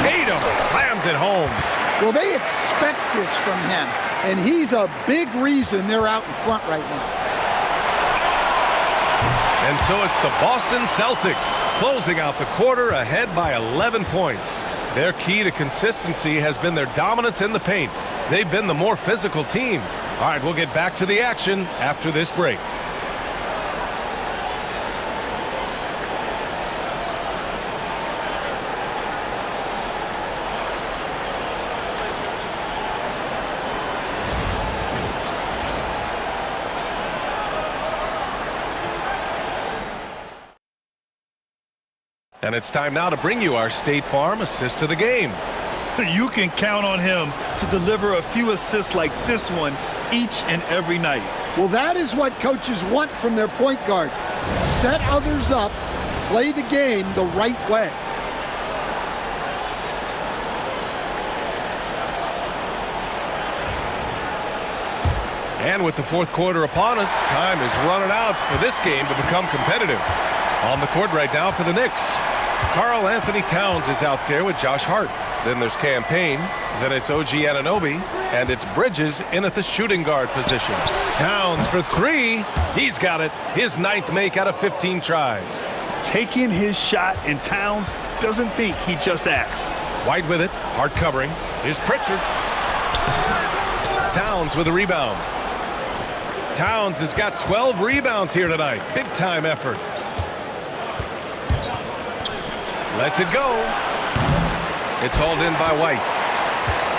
Tatum slams it home. Well, they expect this from him, and he's a big reason they're out in front right now. And so it's the Boston Celtics closing out the quarter ahead by 11 points. Their key to consistency has been their dominance in the paint. They've been the more physical team. All right, we'll get back to the action after this break. And it's time now to bring you our State Farm assist of the game. You can count on him to deliver a few assists like this one each and every night. Well, that is what coaches want from their point guards. Set others up, play the game the right way. And with the fourth quarter upon us, time is running out for this game to become competitive. On the court right now for the Knicks, Karl Anthony Towns is out there with Josh Hart. Then there's Cam Payne. Then it's OG Anunoby. And it's Bridges in at the shooting guard position. Towns for three. He's got it. His 9th make out of 15 tries. Taking his shot, and Towns doesn't think, he just acts. White with it. Hart covering. Here's Pritchard. Towns with a rebound. Towns has got 12 rebounds here tonight. Big time effort. Lets it go. It's hauled in by White.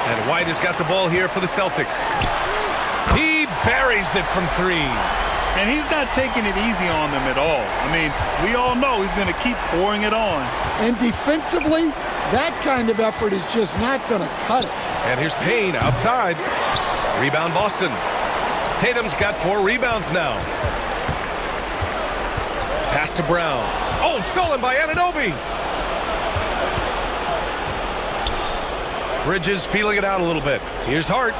And White has got the ball here for the Celtics. He buries it from three. And he's not taking it easy on them at all. I mean, we all know he's going to keep pouring it on. And defensively, that kind of effort is just not going to cut it. And here's Payne outside. Rebound Boston. Tatum's got 4 rebounds now. Pass to Brown. Oh, stolen by Anunoby. Bridges feeling it out a little bit. Here's Hart.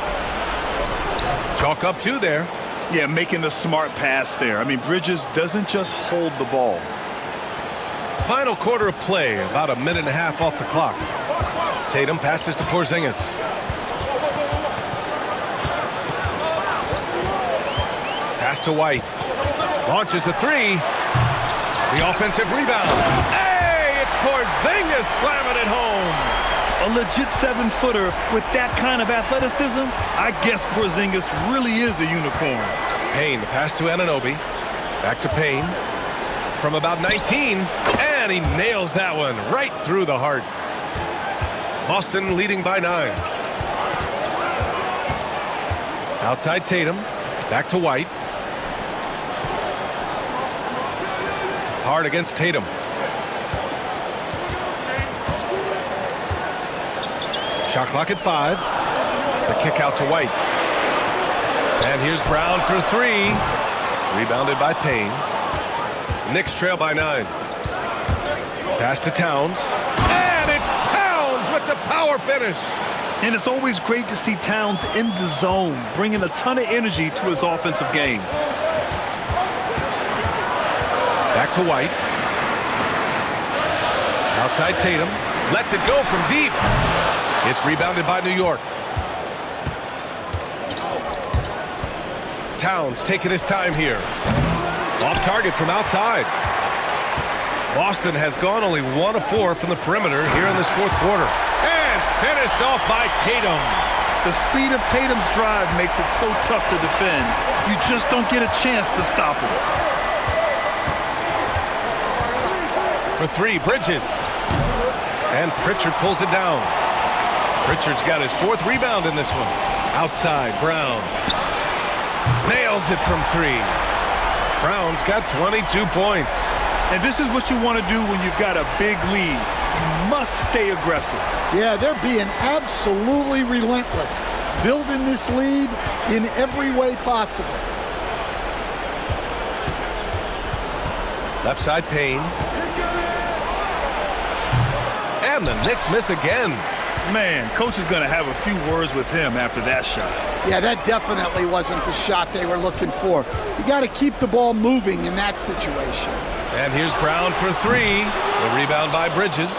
Chalk up 2 there. Yeah, making the smart pass there. I mean, Bridges doesn't just hold the ball. Final quarter of play, about a minute and a half off the clock. Tatum passes to Porzingis. Pass to White. Launches a 3. The offensive rebound. Hey, it's Porzingis slamming it home. A legit 7-footer with that kind of athleticism, I guess Porzingis really is a unicorn. Payne, the pass to Anunoby. Back to Payne. From about 19, and he nails that one right through the heart. Boston leading by 9. Outside Tatum. Back to White. Hard against Tatum. Shot clock at 5. The kick out to White. And here's Brown for 3. Rebounded by Payne. Knicks trail by 9. Pass to Towns. And it's Towns with the power finish. And it's always great to see Towns in the zone, bringing a ton of energy to his offensive game. Back to White. Outside Tatum. Lets it go from deep. It's rebounded by New York. Towns taking his time here. Off target from outside. Boston has gone only 1 of 4 from the perimeter here in this fourth quarter. And finished off by Tatum. The speed of Tatum's drive makes it so tough to defend. You just don't get a chance to stop him. For 3, Bridges. And Pritchard pulls it down. Pritchard's got his 4th rebound in this one. Outside, Brown. Nails it from 3. Brown's got 22 points. And this is what you want to do when you've got a big lead. You must stay aggressive. Yeah, they're being absolutely relentless, building this lead in every way possible. Left side, Payne. And the Knicks miss again. Man, coach is going to have a few words with him after that shot. Yeah, that definitely wasn't the shot they were looking for. You got to keep the ball moving in that situation. And here's Brown for 3. The rebound by Bridges.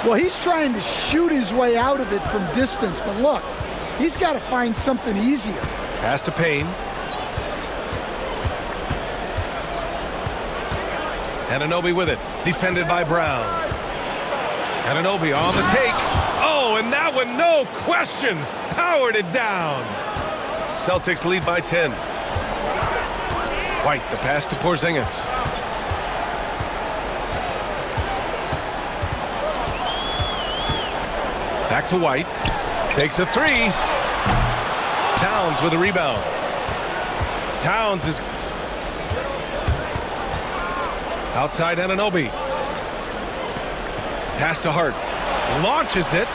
Well, he's trying to shoot his way out of it from distance, but look, he's got to find something easier. Pass to Payne. Anunoby with it. Defended by Brown. Anunoby on the take. Oh, and that one, no question, powered it down. Celtics lead by 10. White, the pass to Porzingis. Back to White. Takes a 3. Towns with a rebound. Towns is outside Anunoby. Pass to Hart. Launches it.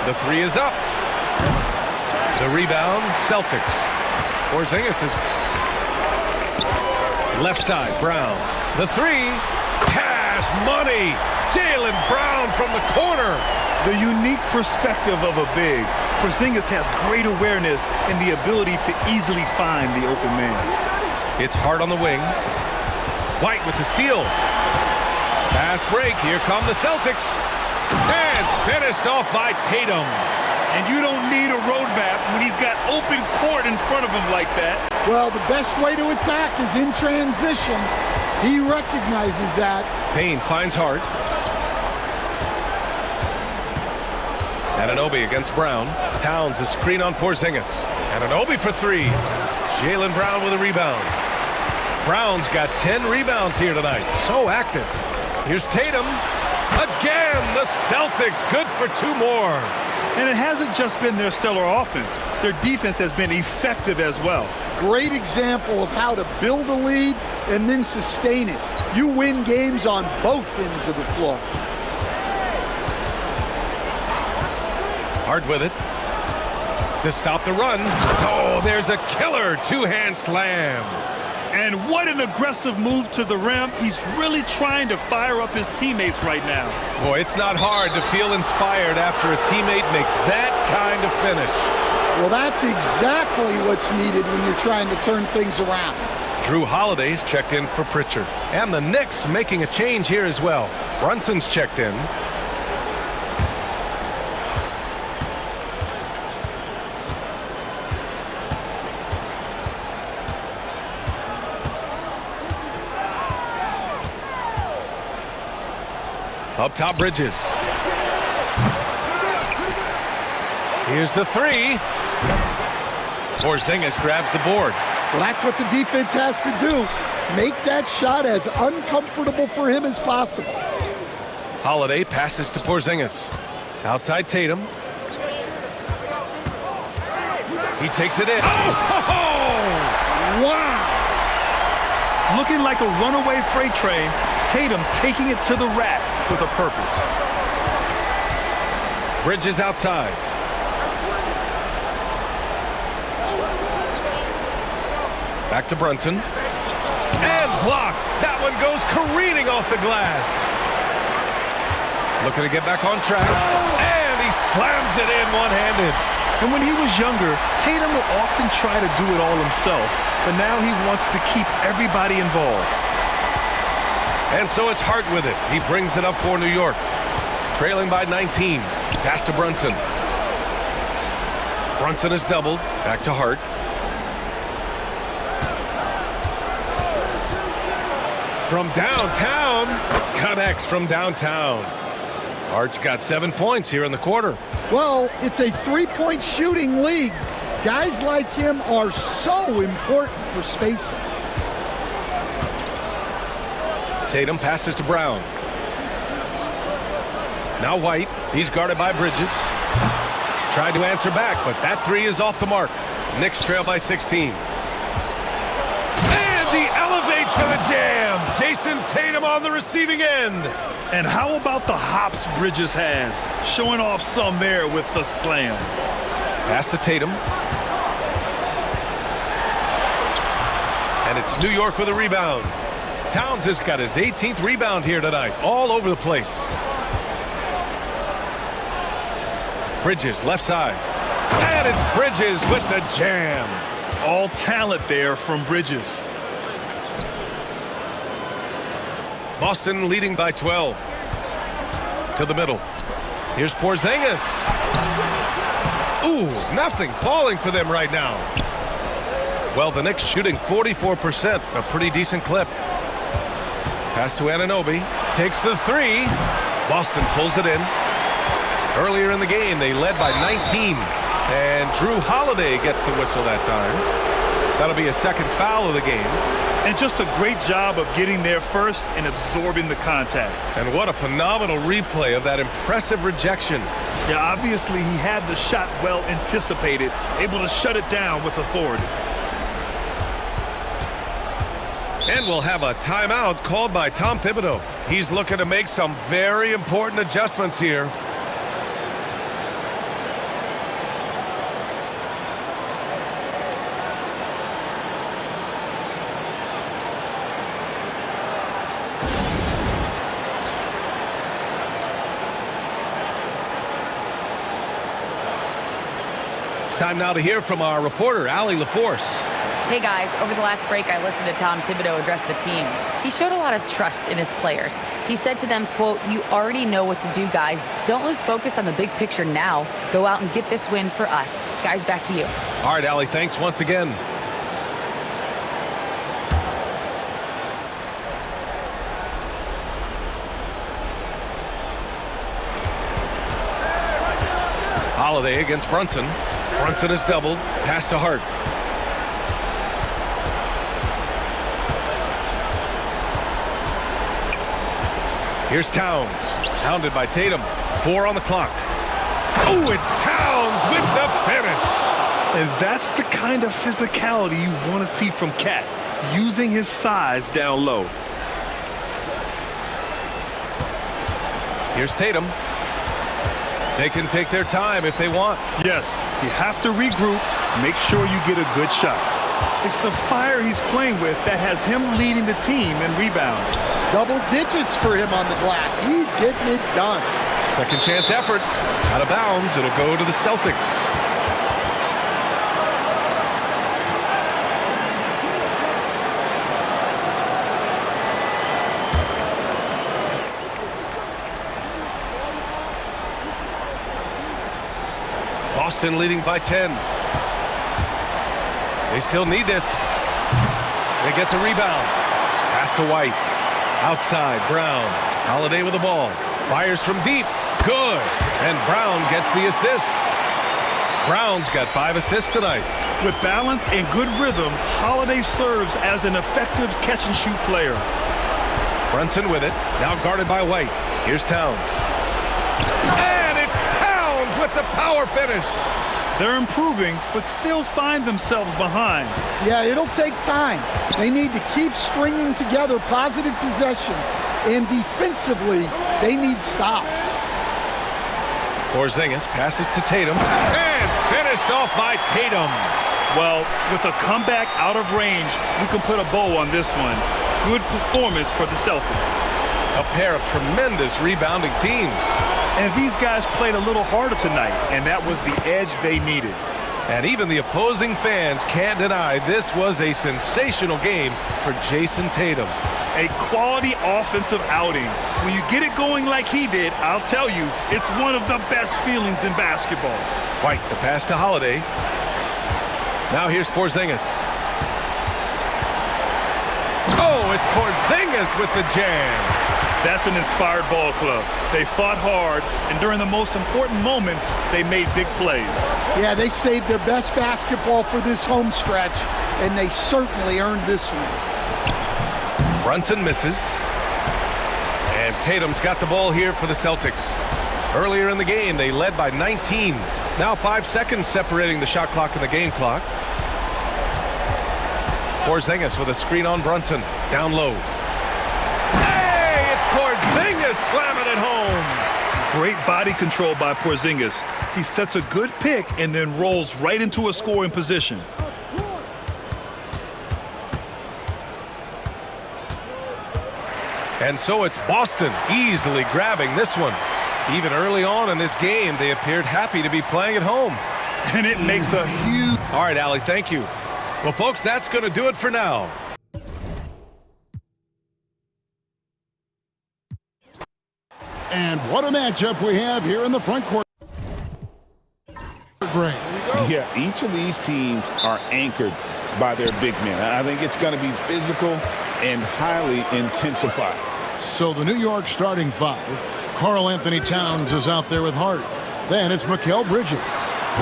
The three is up. The rebound, Celtics. Porzingis is left side, Brown. The three, cash money. Jaylen Brown from the corner. The unique perspective of a big. Porzingis has great awareness and the ability to easily find the open man. It's Hart on the wing. White with the steal. Fast break. Here come the Celtics. And finished off by Tatum. And you don't need a roadmap when he's got open court in front of him like that. Well, the best way to attack is in transition. He recognizes that. Payne finds Hart. Anunoby against Brown. Towns a screen on Porzingis. Anunoby for three. Jaylen Brown with a rebound. Brown's got 10 rebounds here tonight. So active. Here's Tatum. Again, the Celtics good for two more. And it hasn't just been their stellar offense. Their defense has been effective as well. Great example of how to build a lead and then sustain it. You win games on both ends of the floor. Hart with it. To stop the run. Oh, there's a killer two-hand slam. And what an aggressive move to the rim. He's really trying to fire up his teammates right now. Boy, it's not hard to feel inspired after a teammate makes that kind of finish. Well, that's exactly what's needed when you're trying to turn things around. Drew Holiday's checked in for Pritchard. And the Knicks making a change here as well. Brunson's checked in. Up top, Bridges. Here's the three. Porzingis grabs the board. Well, that's what the defense has to do. Make that shot as uncomfortable for him as possible. Holiday passes to Porzingis. Outside Tatum. He takes it in. Oh! Wow! Looking like a runaway freight train, Tatum taking it to the rack with a purpose. Bridges outside. Back to Brunson. And blocked. That one goes careening off the glass. Looking to get back on track. And he slams it in one-handed. And when he was younger, Tatum would often try to do it all himself, but now he wants to keep everybody involved. And so it's Hart with it. He brings it up for New York. Trailing by 19. Pass to Brunson. Brunson is doubled. Back to Hart. From downtown. Connects from downtown. Hart's got 7 points here in the quarter. Well, it's a three-point shooting league. Guys like him are so important for spacing. Tatum passes to Brown. Now White. He's guarded by Bridges. Tried to answer back, but that three is off the mark. Knicks trail by 16. And he elevates for the jam. Jason Tatum on the receiving end. And how about the hops Bridges has? Showing off some there with the slam. Pass to Tatum. And it's New York with a rebound. Towns has got his 18th rebound here tonight. All over the place. Bridges left side. And it's Bridges with the jam. All talent there from Bridges. Boston leading by 12. To the middle. Here's Porzingis. Ooh, nothing falling for them right now. Well, the Knicks shooting 44%, a pretty decent clip. Pass to Anunoby. Takes the three. Boston pulls it in. Earlier in the game, they led by 19. And Drew Holiday gets the whistle that time. That'll be a second foul of the game. And just a great job of getting there first and absorbing the contact. And what a phenomenal replay of that impressive rejection. Yeah, obviously he had the shot well anticipated, able to shut it down with authority. And we'll have a timeout called by Tom Thibodeau. He's looking to make some very important adjustments here. Time now to hear from our reporter, Allie LaForce. Hey guys, over the last break I listened to Tom Thibodeau address the team. He showed a lot of trust in his players. He said to them, quote, "You already know what to do, guys. Don't lose focus on the big picture now. Go out and get this win for us." Guys, back to you. All right, Allie, thanks once again. Holiday against Brunson. Brunson is doubled. Pass to Hart. Here's Towns. Hounded by Tatum. 4 on the clock. Oh, it's Towns with the finish. And that's the kind of physicality you want to see from Cat, using his size down low. Here's Tatum. They can take their time if they want. Yes, you have to regroup, make sure you get a good shot. It's the fire he's playing with that has him leading the team in rebounds. Double digits for him on the glass. He's getting it done. Second chance effort. Out of bounds. It'll go to the Celtics. Boston leading by 10. They still need this. They get the rebound. Pass to White. Outside, Brown. Holiday with the ball. Fires from deep. Good. And Brown gets the assist. Brown's got 5 assists tonight. With balance and good rhythm, Holiday serves as an effective catch-and-shoot player. Brunson with it. Now guarded by White. Here's Towns. And it's Towns with the power finish. They're improving, but still find themselves behind. Yeah, it'll take time. They need to keep stringing together positive possessions. And defensively, they need stops. Porzingis passes to Tatum. And finished off by Tatum. Well, with a comeback out of range, we can put a bow on this one. Good performance for the Celtics. A pair of tremendous rebounding teams. And these guys played a little harder tonight, and that was the edge they needed. And even the opposing fans can't deny this was a sensational game for Jason Tatum. A quality offensive outing. When you get it going like he did, I'll tell you, it's one of the best feelings in basketball. White, the pass to Holiday. Now here's Porzingis. Oh, it's Porzingis with the jam. That's an inspired ball club. They fought hard, and during the most important moments, they made big plays. Yeah, they saved their best basketball for this home stretch, and they certainly earned this one. Brunson misses. And Tatum's got the ball here for the Celtics. Earlier in the game, they led by 19. Now 5 seconds separating the shot clock and the game clock. Porzingis with a screen on Brunson. Down low. Porzingis slamming it home. Great body control by Porzingis. He sets a good pick and then rolls right into a scoring position. And so it's Boston easily grabbing this one. Even early on in this game, they appeared happy to be playing at home. And it makes a huge... All right, Allie, thank you. Well, folks, that's going to do it for now. And what a matchup we have here in the front court. Great. Yeah, each of these teams are anchored by their big men. I think it's going to be physical and highly intensified. So the New York starting 5. Karl Anthony Towns is out there with Hart. Then it's Mikal Bridges.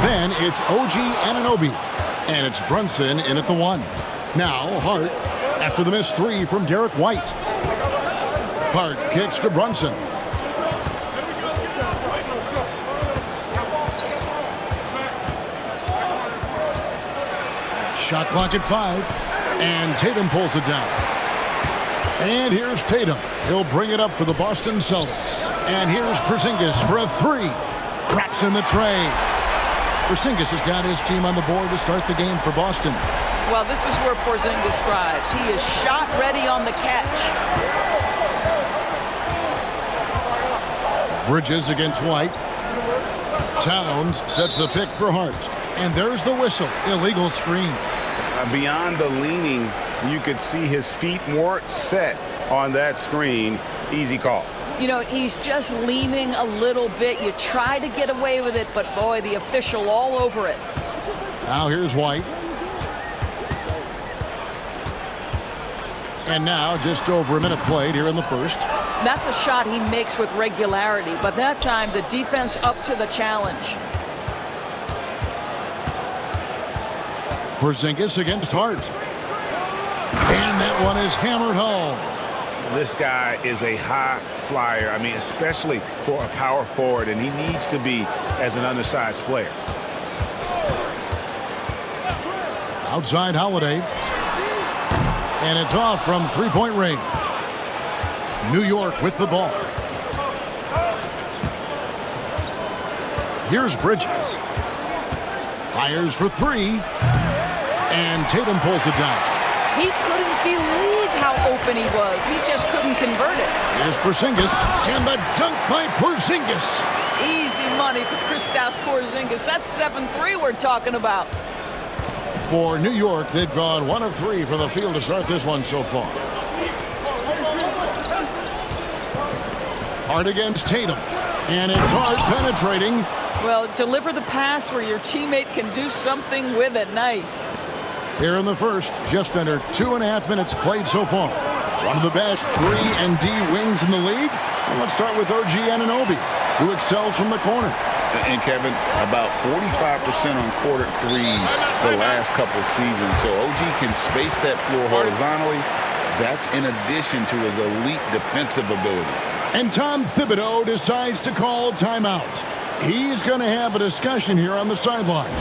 Then it's OG Anunoby. And it's Brunson in at the 1. Now Hart after the missed 3 from Derek White. Hart kicks to Brunson. Shot clock at 5, and Tatum pulls it down. And here's Tatum. He'll bring it up for the Boston Celtics. And here's Porzingis for a three. Drops in the tray. Porzingis has got his team on the board to start the game for Boston. Well, this is where Porzingis thrives. He is shot ready on the catch. Bridges against White. Towns sets the pick for Hart. And there's the whistle. Illegal screen. Beyond the leaning, you could see his feet weren't set on that screen. Easy call. You know, he's just leaning a little bit. You try to get away with it, but boy, the official all over it. Now here's White. And now just over a minute played here in the first. That's a shot he makes with regularity, but that time the defense up to the challenge. Porzingis against Hart. And that one is hammered home. This guy is a high flyer. I mean, especially for a power forward, and he needs to be as an undersized player. Outside Holiday. And it's off from three-point range. New York with the ball. Here's Bridges. Fires for three. And Tatum pulls it down. He couldn't believe how open he was. He just couldn't convert it. Here's Porzingis. And the dunk by Porzingis. Easy money for Kristaps Porzingis. That's 7-3 we're talking about. For New York, they've gone 1 of 3 from the field to start this one so far. Hart against Tatum. And it's Hart penetrating. Well, deliver the pass where your teammate can do something with it. Nice. Here in the first, just under 2.5 minutes played so far. One of the best 3-and-D wings in the league. And let's start with OG Anunoby, who excels from the corner. And Kevin, about 45% on quarter threes the last couple seasons. So OG can space that floor horizontally. That's in addition to his elite defensive ability. And Tom Thibodeau decides to call timeout. He's going to have a discussion here on the sideline.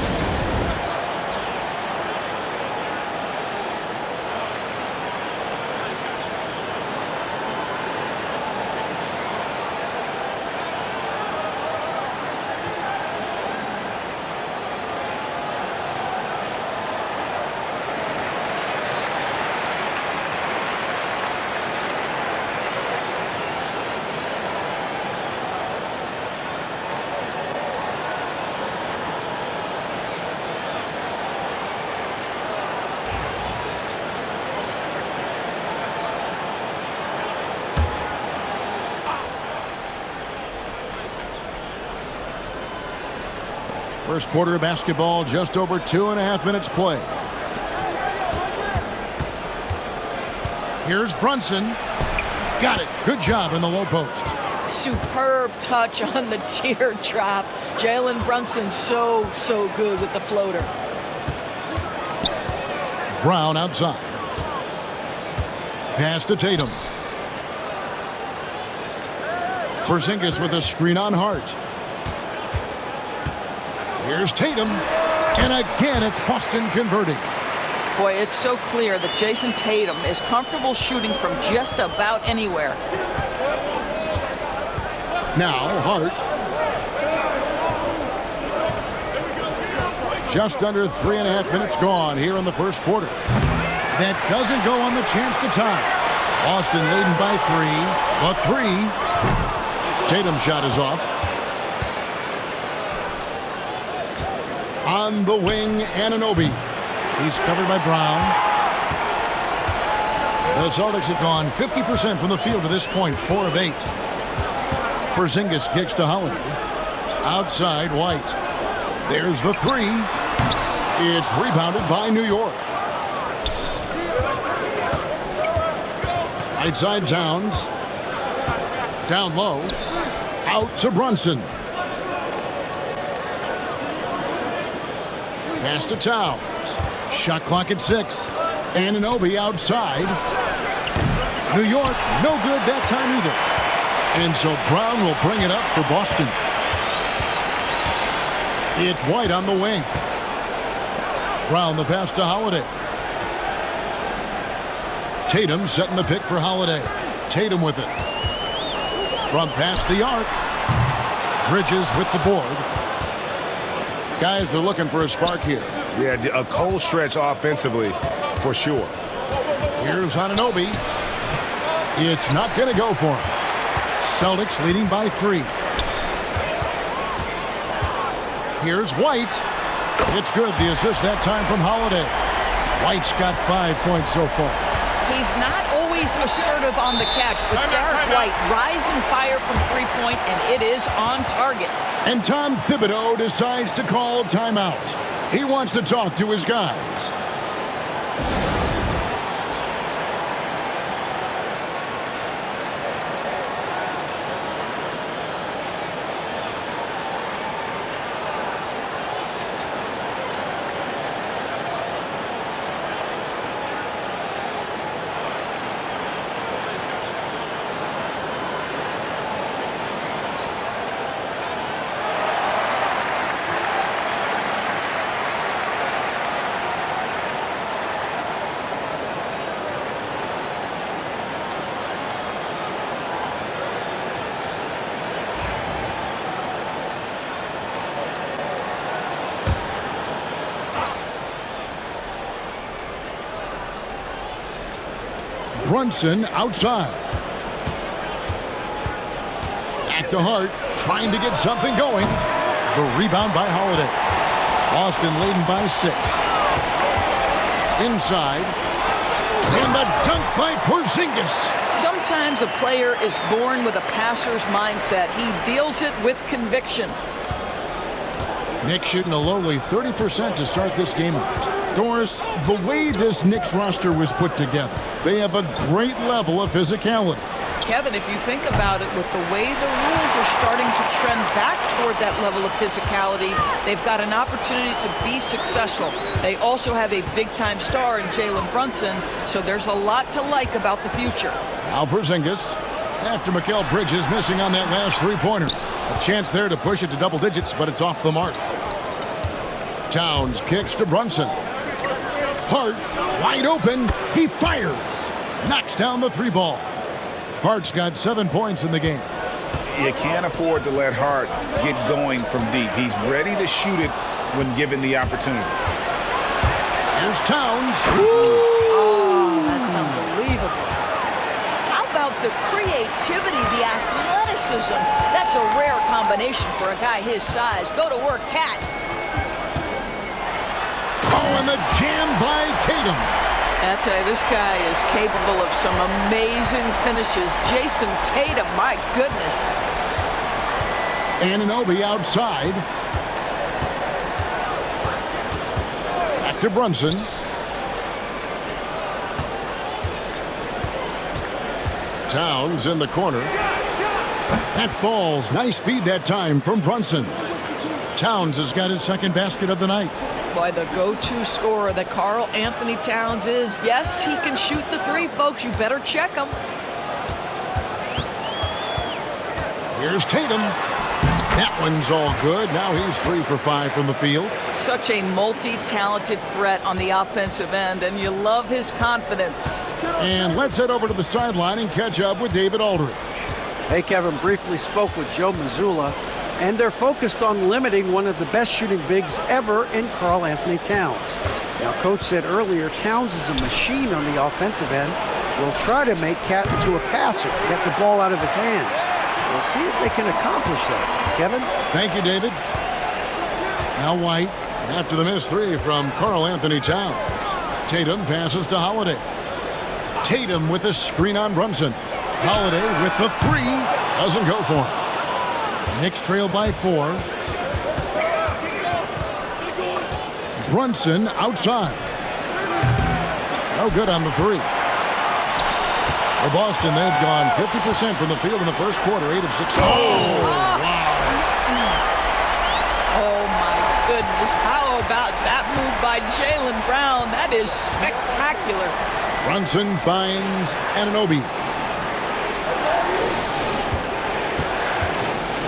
First quarter of basketball, just over 2.5 minutes play. Here's Brunson. Got it. Good job in the low post. Superb touch on the teardrop. Jalen Brunson so good with the floater. Brown outside. Pass to Tatum. Porzingis with a screen on Hart. Here's Tatum. And again, it's Boston converting. Boy, it's so clear that Jason Tatum is comfortable shooting from just about anywhere. Now, Hart. Just under 3.5 minutes gone here in the first quarter. That doesn't go on the chance to tie. Boston leading by 3. The 3. Tatum's shot is off. On the wing, Anunoby. He's covered by Brown. The Celtics have gone 50% from the field to this point, 4 of 8. Porzingis kicks to Holiday. Outside, White. There's the 3. It's rebounded by New York. Right side Towns. Down low. Out to Brunson. Pass to Towns. Shot clock at 6. Anunoby outside. New York, no good that time either. And so Brown will bring it up for Boston. It's White on the wing. Brown the pass to Holiday. Tatum setting the pick for Holiday. Tatum with it. From past the arc. Bridges with the board. Guys are looking for a spark here. Yeah, a cold stretch offensively for sure. Here's Anunoby. It's not going to go for him. Celtics leading by 3. Here's White. It's good. The assist that time from Holiday. White's got 5 points so far. He's not always assertive on the catch, but Derek White rise and fire from three-point, and it is on target. And Tom Thibodeau decides to call timeout. He wants to talk to his guys. Brunson outside. Back to Hart, trying to get something going. The rebound by Holiday. Boston leading by 6. Inside. And the dunk by Porzingis. Sometimes a player is born with a passer's mindset. He deals it with conviction. Knicks shooting a lowly 30% to start this game out. Doris, the way this Knicks roster was put together, they have a great level of physicality. Kevin, if you think about it, with the way the rules are starting to trend back toward that level of physicality, they've got an opportunity to be successful. They also have a big-time star in Jalen Brunson, so there's a lot to like about the future. Now Porzingis, after Mikal Bridges missing on that last three-pointer. A chance there to push it to double digits, but it's off the mark. Towns kicks to Brunson. Hart, wide open, he fires. Knocks down the 3 ball. Hart's got 7 points in the game. You can't afford to let Hart get going from deep. He's ready to shoot it when given the opportunity. Here's Towns. Oh, that's unbelievable. How about the creativity, the athleticism? That's a rare combination for a guy his size. Go to work, Cat. Oh, and the jam by Tatum. I tell you, this guy is capable of some amazing finishes. Jason Tatum, my goodness. Anunoby outside. Back to Brunson. Towns in the corner. That falls. Nice feed that time from Brunson. Towns has got his second basket of the night. Boy, the go-to scorer that Karl Anthony Towns is. Yes, he can shoot the 3, folks. You better check him. Here's Tatum. That one's all good. Now he's 3 for 5 from the field. Such a multi-talented threat on the offensive end, and you love his confidence. And let's head over to the sideline and catch up with David Aldridge. Hey, Kevin, briefly spoke with Joe Mazzulla, and they're focused on limiting one of the best shooting bigs ever in Karl Anthony Towns. Now, Coach said earlier, Towns is a machine on the offensive end. We'll try to make Cat into a passer, get the ball out of his hands. We'll see if they can accomplish that. Kevin? Thank you, David. Now White, after the missed 3 from Karl Anthony Towns. Tatum passes to Holiday. Tatum with a screen on Brunson. Holiday with the 3. Doesn't go for him. Knicks trail by 4. Brunson outside. No good on the 3. For Boston, they've gone 50% from the field in the first quarter, 8 of 16. Oh, my goodness. How about that move by Jaylen Brown? That is spectacular. Brunson finds Anunoby.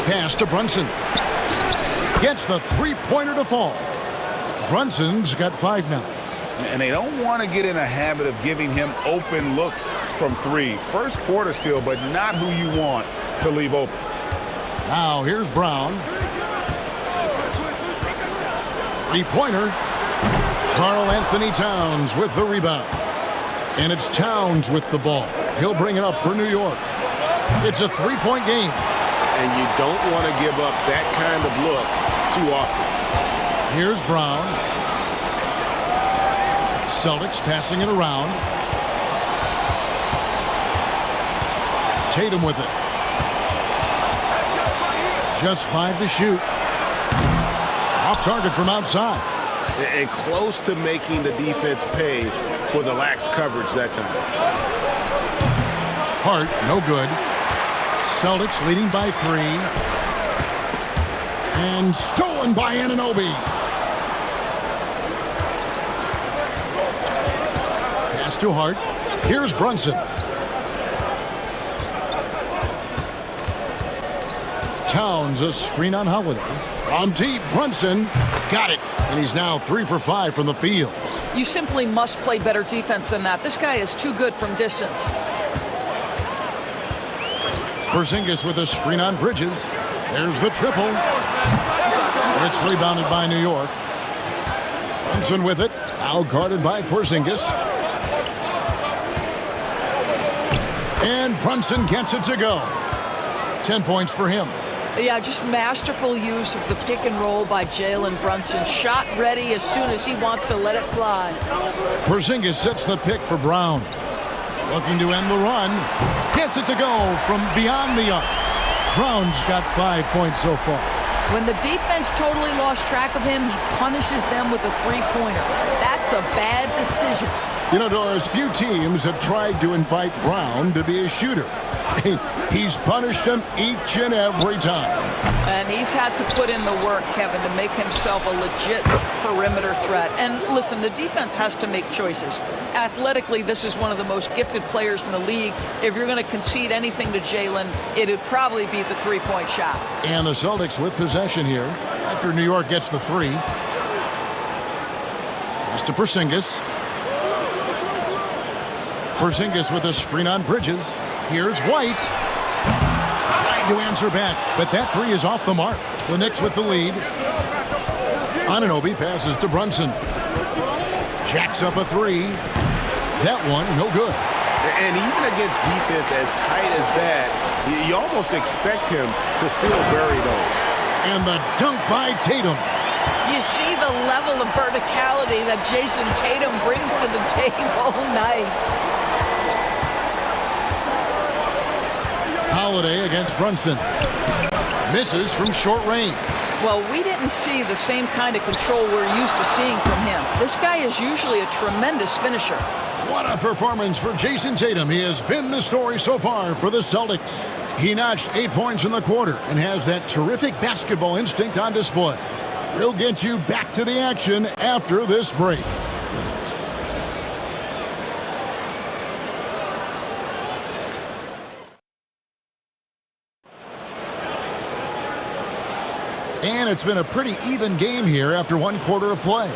Pass to Brunson. Gets the 3-pointer to fall. Brunson's got 5 now. And they don't want to get in a habit of giving him open looks from three. First quarter still, but not who you want to leave open. Now here's Brown. Three-pointer. Karl Anthony Towns with the rebound. And it's Towns with the ball. He'll bring it up for New York. It's a three-point game. And you don't want to give up that kind of look too often. Here's Brown. Celtics passing it around. Tatum with it. Just 5 to shoot. Off target from outside. And close to making the defense pay for the lax coverage that time. Hart, no good. Celtics leading by 3. And stolen by Anunoby. Pass to Hart. Here's Brunson. Towns, a screen on Holiday. On deep, Brunson got it. And he's now 3 for 5 from the field. You simply must play better defense than that. This guy is too good from distance. Porzingis with a screen on Bridges. There's the triple. It's rebounded by New York. Brunson with it. Now guarded by Porzingis. And Brunson gets it to go. 10 points for him. Yeah, just masterful use of the pick and roll by Jalen Brunson. Shot ready as soon as he wants to let it fly. Porzingis sets the pick for Brown. Looking to end the run. Gets it to go from beyond the arc. Brown's got 5 points so far. When the defense totally lost track of him, he punishes them with a three-pointer. That's a bad decision. You know, Doris, few teams have tried to invite Brown to be a shooter. He's punished them each and every time. And he's had to put in the work, Kevin, to make himself a legit perimeter threat. And listen, the defense has to make choices. Athletically, this is one of the most gifted players in the league. If you're going to concede anything to Jalen, it'd probably be the three-point shot. And the Celtics with possession here after New York gets the 3. Pass to Porzingis. Porzingis with a screen on Bridges. Here's White. Trying to answer back, but that 3 is off the mark. The Knicks with the lead. Anunoby passes to Brunson. Jacks up a 3. That one, no good. And even against defense as tight as that, you almost expect him to still bury those. And the dunk by Tatum. You see the level of verticality that Jason Tatum brings to the table. Nice. Holiday against Brunson. Misses from short range. Well, we didn't see the same kind of control we're used to seeing from him. This guy is usually a tremendous finisher. What a performance for Jason Tatum. He has been the story so far for the Celtics. He notched 8 points in the quarter and has that terrific basketball instinct on display. We'll get you back to the action after this break. And it's been a pretty even game here after 1 quarter of play.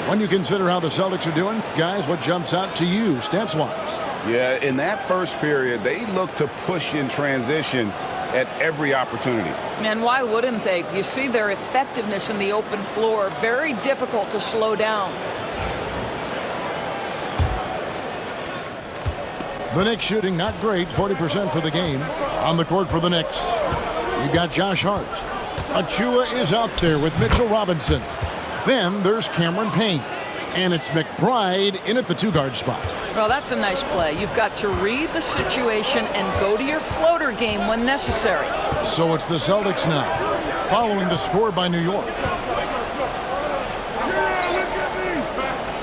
When you consider how the Celtics are doing, guys, what jumps out to you stats-wise? Yeah, in that first period, they looked to push in transition at every opportunity. And why wouldn't they? You see their effectiveness in the open floor. Very difficult to slow down. The Knicks shooting not great, 40% for the game. On the court for the Knicks, you've got Josh Hart. Achua is out there with Mitchell Robinson. Then there's Cameron Payne. And it's McBride in at the 2-guard spot. Well, that's a nice play. You've got to read the situation and go to your floater game when necessary. So it's the Celtics now, following the score by New York.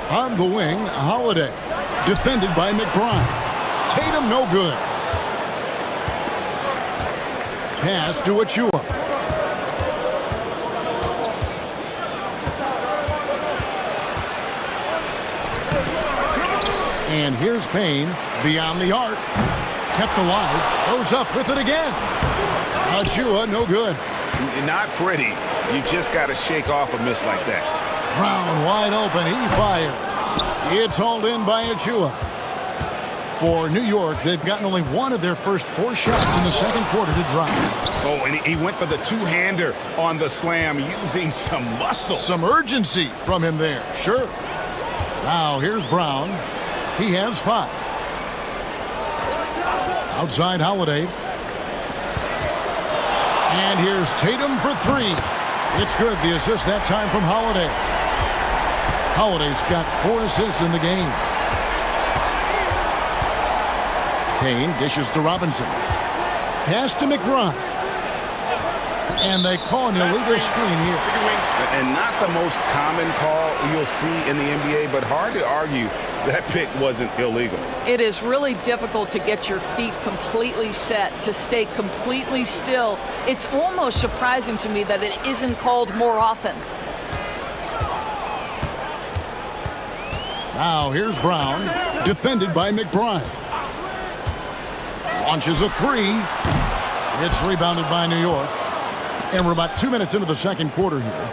On the wing, Holiday. Defended by McBride. Tatum no good. Pass to Achua. And here's Payne beyond the arc. Kept alive. Goes up with it again. Achua, no good. Not pretty. You just got to shake off a miss like that. Brown wide open. He fires. It's hauled in by Achua. For New York, they've gotten only one of their first 4 shots in the second quarter to drop. Oh, and he went for the two-hander on the slam using some muscle. Some urgency from him there, sure. Now here's Brown. He has 5. Outside Holiday. And here's Tatum for 3. It's good. The assist that time from Holiday. Holiday's got 4 assists in the game. Payne dishes to Robinson. Pass to McBride. And they call an illegal screen here. And not the most common call you'll see in the NBA, but hard to argue that pick wasn't illegal. It is really difficult to get your feet completely set, to stay completely still. It's almost surprising to me that it isn't called more often. Now here's Brown, defended by McBride. Launches a 3. It's rebounded by New York. And we're about 2 minutes into the second quarter here.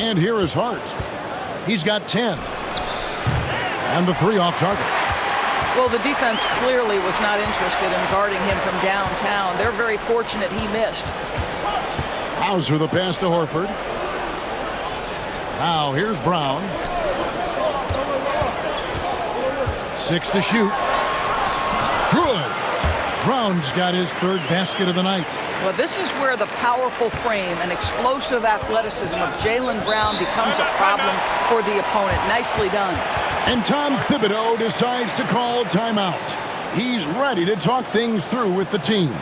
And here is Hart. He's got 10. And the 3 off target. Well, the defense clearly was not interested in guarding him from downtown. They're very fortunate he missed. Hauser the pass to Horford. Now here's Brown. 6 to shoot. Good. Brown's got his 3rd basket of the night. Well, this is where the powerful frame and explosive athleticism of Jaylen Brown becomes a problem for the opponent. Nicely done. And Tom Thibodeau decides to call timeout. He's ready to talk things through with the team.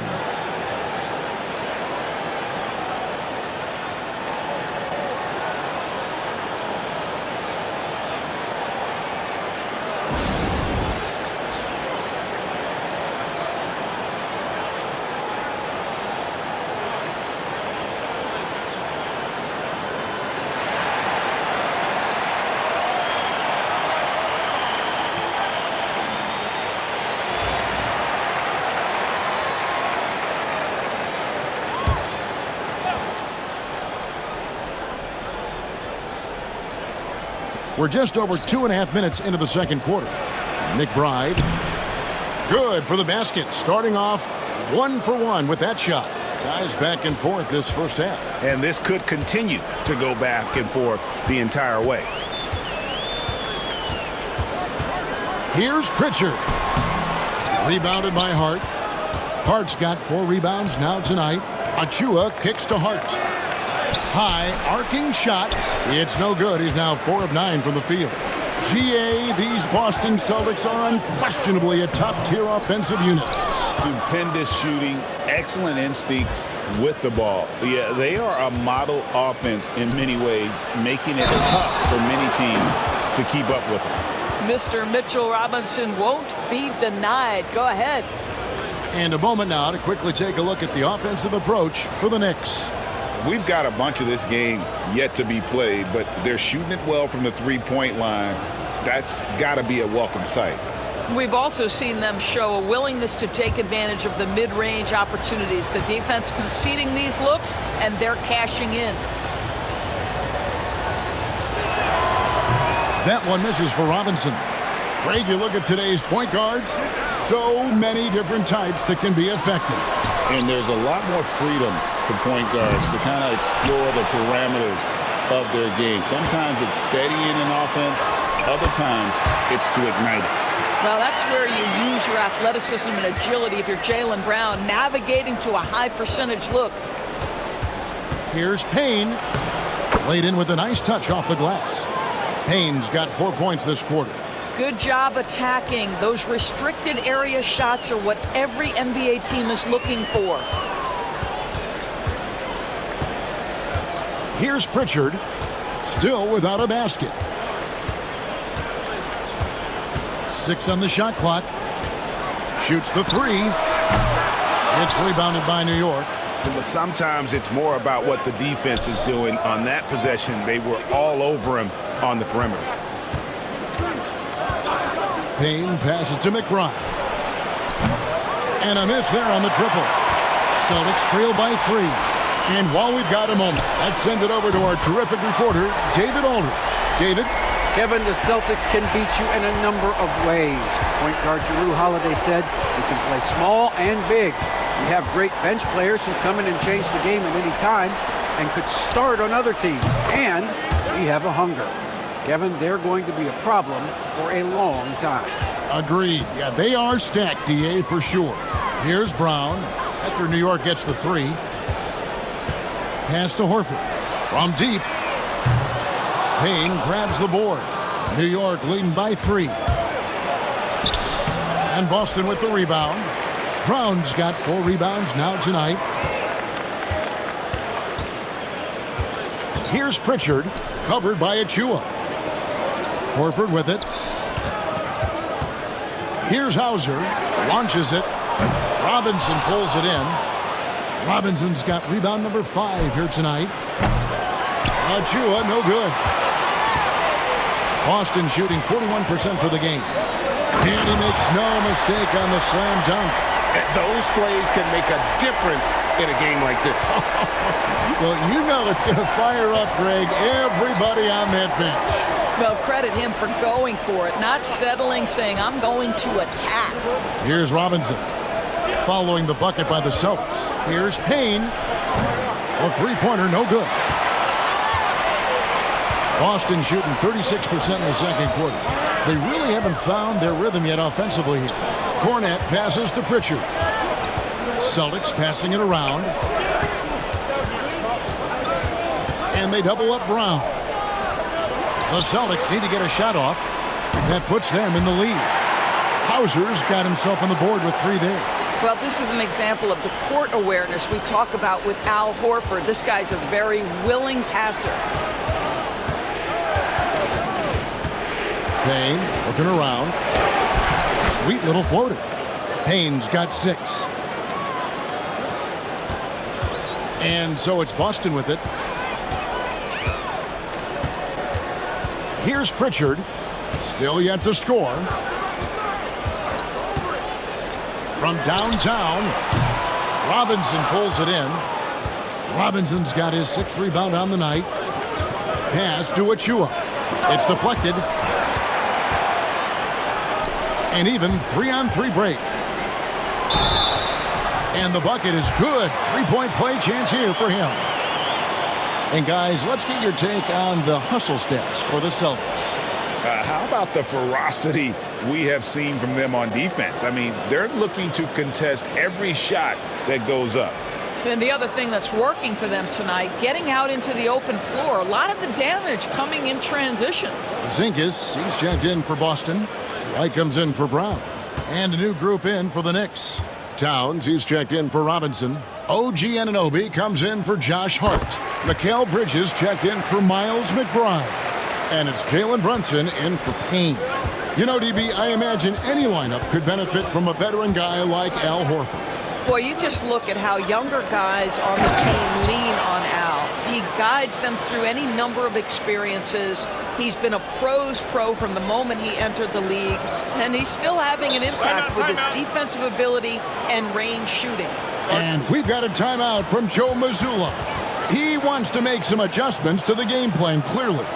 We're just over 2.5 minutes into the second quarter. McBride. Good for the basket. Starting off 1 for 1 with that shot. Guys back and forth this first half. And this could continue to go back and forth the entire way. Here's Pritchard. Rebounded by Hart. Hart's got 4 rebounds now tonight. Achua kicks to Hart. High arcing shot. It's no good. He's now 4 of 9 from the field. GA, these Boston Celtics are unquestionably a top-tier offensive unit. Stupendous shooting, excellent instincts with the ball. Yeah, they are a model offense in many ways, making it tough for many teams to keep up with them. Mr. Mitchell Robinson won't be denied. Go ahead. And a moment now to quickly take a look at the offensive approach for the Knicks. We've got a bunch of this game yet to be played, but they're shooting it well from the three-point line. That's got to be a welcome sight. We've also seen them show a willingness to take advantage of the mid-range opportunities. The defense conceding these looks, and they're cashing in. That one misses for Robinson. Greg, you look at today's point guards, so many different types that can be effective. And there's a lot more freedom for point guards to kind of explore the parameters of their game. Sometimes it's steadying an offense. Other times it's to ignite it. Well, that's where you use your athleticism and agility if you're Jaylen Brown, navigating to a high percentage look. Here's Payne. Laid in with a nice touch off the glass. Payne's got 4 points this quarter. Good job attacking. Those restricted area shots are what every NBA team is looking for. Here's Pritchard, still without a basket. 6 on the shot clock. Shoots the 3. It's rebounded by New York. But sometimes it's more about what the defense is doing. On that possession, they were all over him on the perimeter. Payne passes to McBride. And a miss there on the triple. Celtics trail by 3. And while we've got a moment, let's send it over to our terrific reporter, David Aldridge. David? Kevin, the Celtics can beat you in a number of ways. Point guard Jrue Holiday said we can play small and big. We have great bench players who come in and change the game at any time and could start on other teams. And we have a hunger. Kevin, they're going to be a problem for a long time. Agreed. Yeah, they are stacked, DA, for sure. Here's Brown after New York gets the three. Pass to Horford. From deep. Payne grabs the board. New York leading by 3. And Boston with the rebound. Brown's got 4 rebounds now tonight. Here's Pritchard, covered by Achua. Horford with it. Here's Hauser, launches it. Robinson pulls it in. Robinson's got rebound number 5 here tonight. Achua, no good. Boston shooting 41% for the game. And he makes no mistake on the slam dunk. Those plays can make a difference in a game like this. Well, you know it's going to fire up, Greg, everybody on that bench. Well, credit him for going for it, not settling, saying, I'm going to attack. Here's Robinson. Following the bucket by the Celtics. Here's Payne. A three-pointer, no good. Boston shooting 36% in the second quarter. They really haven't found their rhythm yet offensively here. Cornette passes to Pritchard. Celtics passing it around. And they double up Brown. The Celtics need to get a shot off. That puts them in the lead. Hauser's got himself on the board with 3 there. Well, this is an example of the court awareness we talk about with Al Horford. This guy's a very willing passer. Payne looking around. Sweet little floater. Payne's got 6. And so it's Boston with it. Here's Pritchard. Still yet to score. From downtown, Robinson pulls it in. Robinson's got his 6th rebound on the night. Pass to Achua. It's deflected. An even 3-on-3 break. And the bucket is good. 3-point play chance here for him. And guys, let's get your take on the hustle stats for the Celtics. How about the ferocity we have seen from them on defense? I mean, they're looking to contest every shot that goes up. And the other thing that's working for them tonight, getting out into the open floor. A lot of the damage coming in transition. Zinkas, he's checked in for Boston. White comes in for Brown. And a new group in for the Knicks. Towns, he's checked in for Robinson. OG Anunoby comes in for Josh Hart. Mikal Bridges checked in for Miles McBride. And it's Jalen Brunson in for Payne. You know, DB, I imagine any lineup could benefit from a veteran guy like Al Horford. Boy, you just look at how younger guys on the team lean on Al. He guides them through any number of experiences. He's been a pro's pro from the moment he entered the league, and he's still having an impact with his defensive ability and range shooting. And we've got a timeout from Joe Mazzulla. He wants to make some adjustments to the game plan, clearly.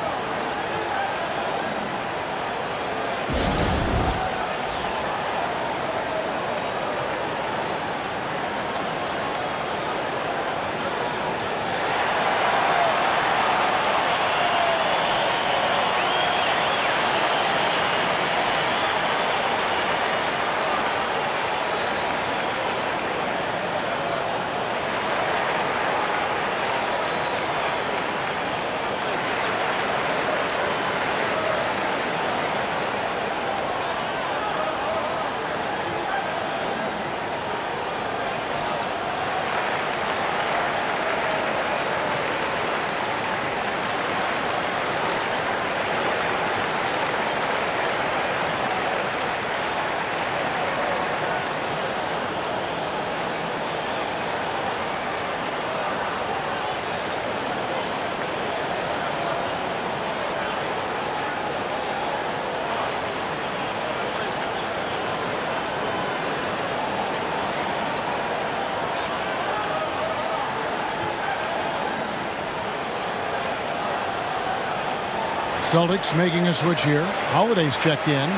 Celtics making a switch here. Holiday's checked in.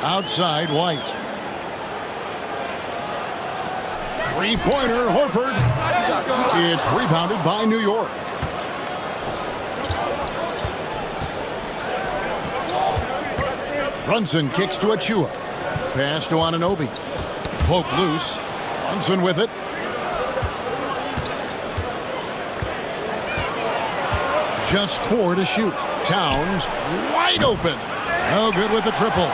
Outside, White. Three-pointer, Horford. It's rebounded by New York. Brunson kicks to Achua. Pass to Anunoby. Poke loose. Brunson with it. Just 4 to shoot. Towns wide open. No good with the triple.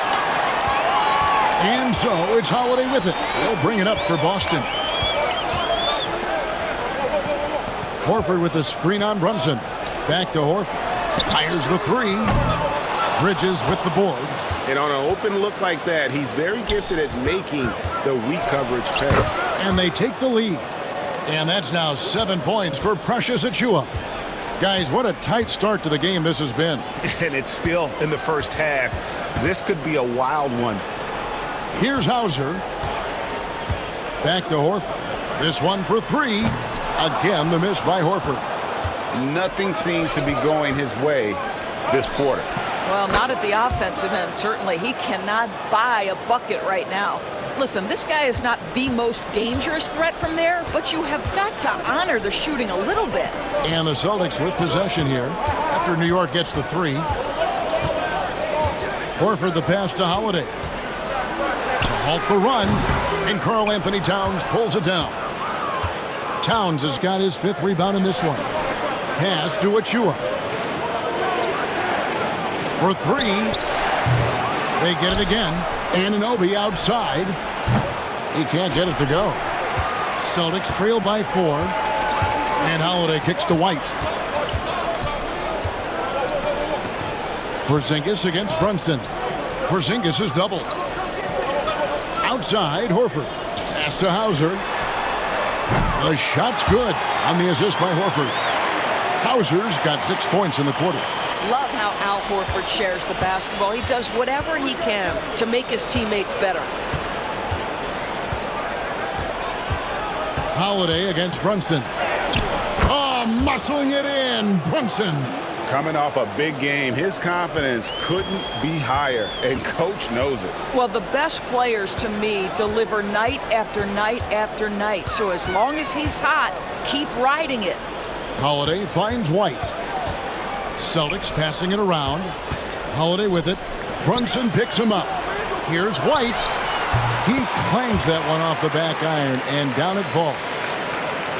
And so it's Holiday with it. They'll bring it up for Boston. Horford with the screen on Brunson. Back to Horford. Fires the three. Bridges with the board. And on an open look like that, he's very gifted at making the weak coverage pay. And they take the lead. And that's now 7 points for Precious Achua. Guys, what a tight start to the game this has been. And it's still in the first half. This could be a wild one. Here's Hauser. Back to Horford. This one for three. Again, the miss by Horford. Nothing seems to be going his way this quarter. Well, not at the offensive end, certainly. He cannot buy a bucket right now. Listen, this guy is not the most dangerous threat from there, but you have got to honor the shooting a little bit. And the Celtics with possession here after New York gets the three. Horford the pass to Holiday. To halt the run, and Karl Anthony Towns pulls it down. Towns has got his 5th rebound in this one. Pass to Achua. For three. They get it again. Anunoby outside. He can't get it to go. Celtics trail by 4. And Holiday kicks to White. Porzingis against Brunson. Porzingis is doubled. Outside, Horford. Pass to Hauser. The shot's good on the assist by Horford. Hauser's got 6 points in the quarter. Love how Al Horford shares the basketball. He does whatever he can to make his teammates better. Holiday against Brunson. Oh, muscling it in. Brunson. Coming off a big game, his confidence couldn't be higher, and coach knows it. Well, the best players to me deliver night after night after night. So as long as he's hot, keep riding it. Holiday finds White. Celtics passing it around. Holiday with it. Brunson picks him up. Here's White. He clangs that one off the back iron, and down it falls.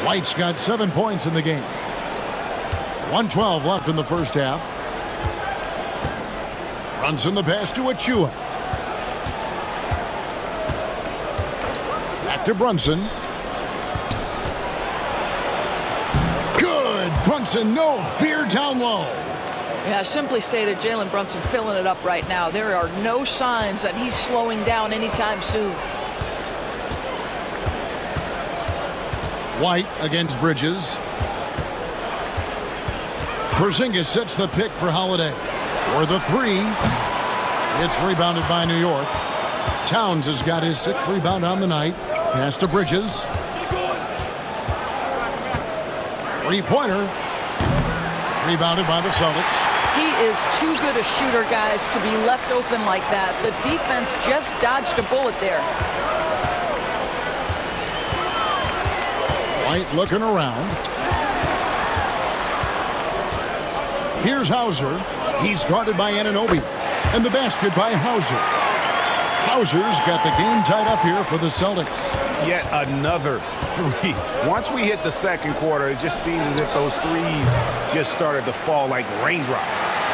White's got 7 points in the game. 1:12 left in the first half. Brunson the pass to Achua. Back to Brunson. Good. Brunson, no fear down low. Yeah, simply stated, Jalen Brunson filling it up right now. There are no signs that he's slowing down anytime soon. White against Bridges. Porzingis sets the pick for Holiday. For the three. It's rebounded by New York. Towns has got his 6th rebound on the night. Pass to Bridges. Three-pointer. Rebounded by the Celtics. He is too good a shooter, guys, to be left open like that. The defense just dodged a bullet there. White looking around. Here's Hauser. He's guarded by Anunoby. And the basket by Hauser. Hauser's got the game tied up here for the Celtics. Yet another three. Once we hit the second quarter, it just seems as if those threes just started to fall like raindrops.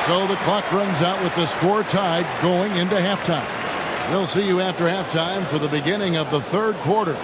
So the clock runs out with the score tied going into halftime. We'll see you after halftime for the beginning of the third quarter.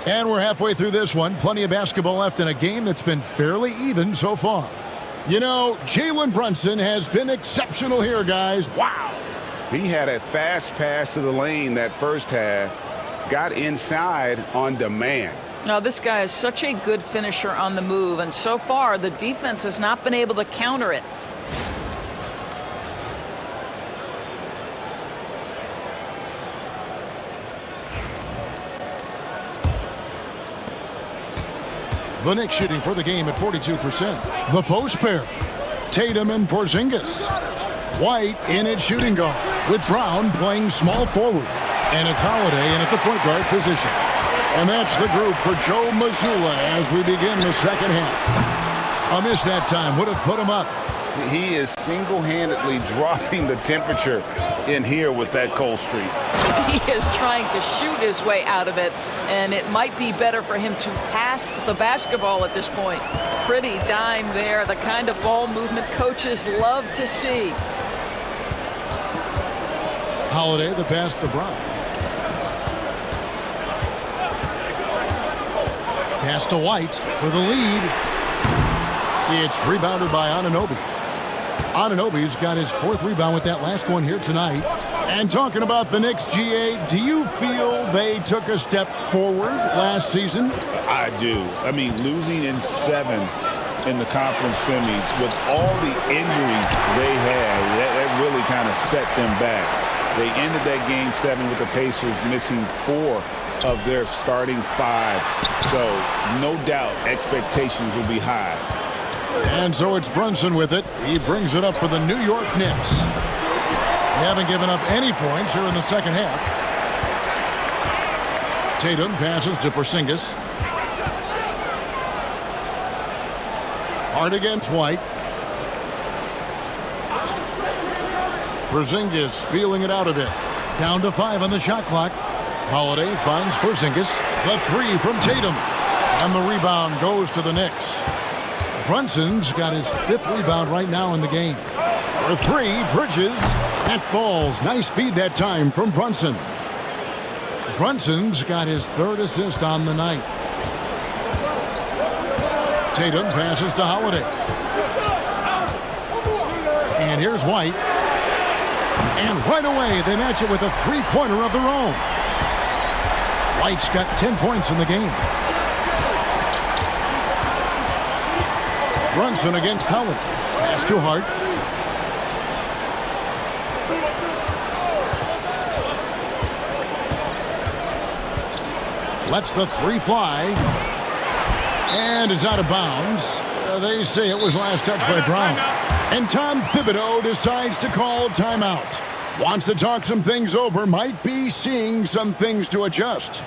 And we're halfway through this one. Plenty of basketball left in a game that's been fairly even so far. You know, Jalen Brunson has been exceptional here, guys. Wow. He had a fast pass to the lane that first half, got inside on demand. Now, this guy is such a good finisher on the move, and so far the defense has not been able to counter it. The Knicks shooting for the game at 42%. The post pair, Tatum and Porzingis. White in at shooting guard with Brown playing small forward. And it's Holiday in at the point guard position. And that's the group for Joe Mazzulla as we begin the second half. A miss that time would have put him up. He is single-handedly dropping the temperature in here with that cold streak. He is trying to shoot his way out of it, and it might be better for him to pass the basketball at this point. Pretty dime there, the kind of ball movement coaches love to see. Holiday, the pass to Brown. Pass to White for the lead. It's rebounded by Anunoby. Anunoby's got his 4th rebound with that last one here tonight. And talking about the Knicks, GA, do you feel they took a step forward last season? I do. I mean, losing in 7 in the conference semis with all the injuries they had, that really kind of set them back. They ended that game 7 with the Pacers missing 4 of their starting 5. So no doubt expectations will be high. And so it's Brunson with it. He brings it up for the New York Knicks. They haven't given up any points here in the second half. Tatum passes to Porzingis. Hard against White. Porzingis feeling it out a bit. Down to 5 on the shot clock. Holiday finds Porzingis. The 3 from Tatum. And the rebound goes to the Knicks. Brunson's got his 5th rebound right now in the game. For 3, Bridges. That falls. Nice feed that time from Brunson. Brunson's got his 3rd assist on the night. Tatum passes to Holiday. And here's White. And right away, they match it with a 3-pointer of their own. White's got 10 points in the game. Brunson against Holiday. Pass to Hart. Lets the 3 fly. And it's out of bounds. They say it was last touched by Brown. And Tom Thibodeau decides to call timeout. Wants to talk some things over. Might be seeing some things to adjust.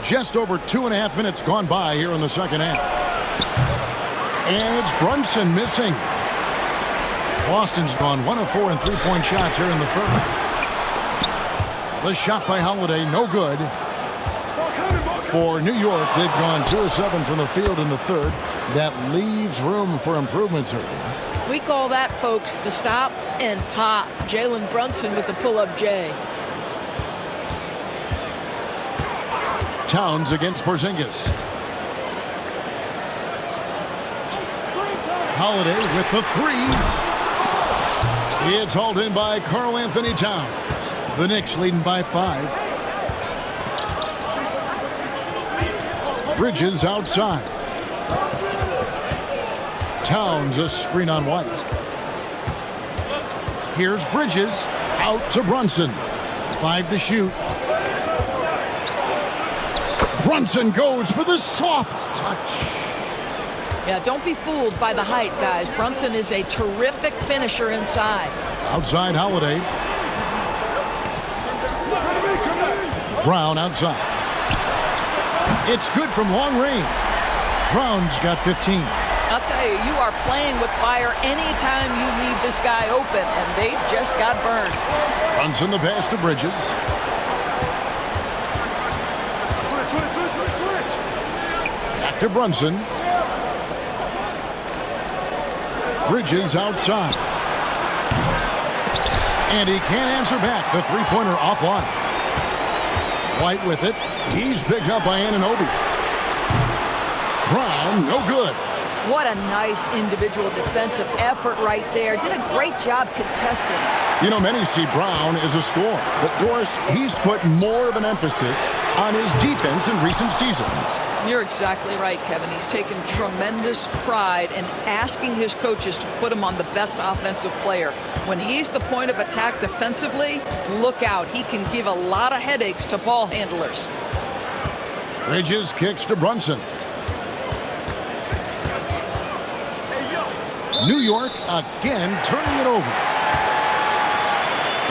Just over 2.5 minutes gone by here in the second half. And it's Brunson missing. Boston's gone 1 of 4 in 3-point shots here in the 3rd. The shot by Holiday, no good. For New York, they've gone 2 of 7 from the field in the third. That leaves room for improvement, certainly. We call that, folks, the stop and pop. Jalen Brunson with the pull-up J. Towns against Porzingis. Holiday with the 3. It's hauled in by Karl Anthony Towns. The Knicks leading by 5. Bridges outside. Towns a screen on White. Here's Bridges out to Brunson. 5 to shoot. Brunson goes for the soft touch. Yeah, don't be fooled by the height, guys. Brunson is a terrific finisher inside. Outside Holiday. Brown outside. It's good from long range. Brown's got 15. I'll tell you, you are playing with fire anytime you leave this guy open, and they just got burned. Brunson the pass to Bridges. Back to Brunson. Bridges outside. And he can't answer back. The three-pointer offline. White with it. He's picked up by Anunoby. Brown, no good. What a nice individual defensive effort right there. Did a great job contesting. You know, many see Brown as a scorer, but Doris, he's put more of an emphasis on his defense in recent seasons. You're exactly right, Kevin. He's taken tremendous pride in asking his coaches to put him on the best offensive player. When he's the point of attack defensively, look out. He can give a lot of headaches to ball handlers. Bridges kicks to Brunson. New York again turning it over.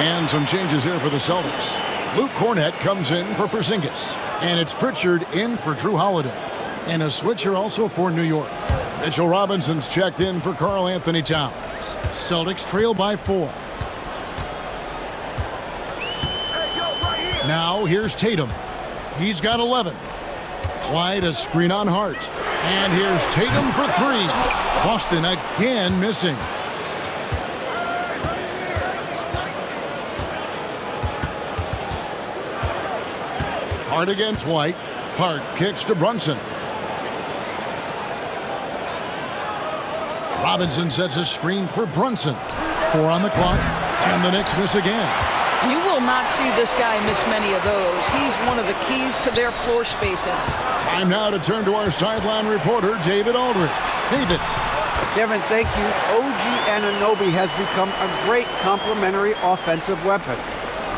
And some changes here for the Celtics. Luke Cornett comes in for Porzingis. And it's Pritchard in for Drew Holiday. And a switcher also for New York. Mitchell Robinson's checked in for Karl Anthony Towns. Celtics trail by 4. Now here's Tatum. He's got 11. White a screen on Hart. And here's Tatum for 3. Boston again missing. Hart against White. Hart kicks to Brunson. Robinson sets a screen for Brunson. 4 on the clock, and the Knicks miss again. You will not see this guy miss many of those. He's one of the keys to their floor spacing. Time now to turn to our sideline reporter, David Aldridge. David. Kevin, thank you. OG Anunoby has become a great complementary offensive weapon.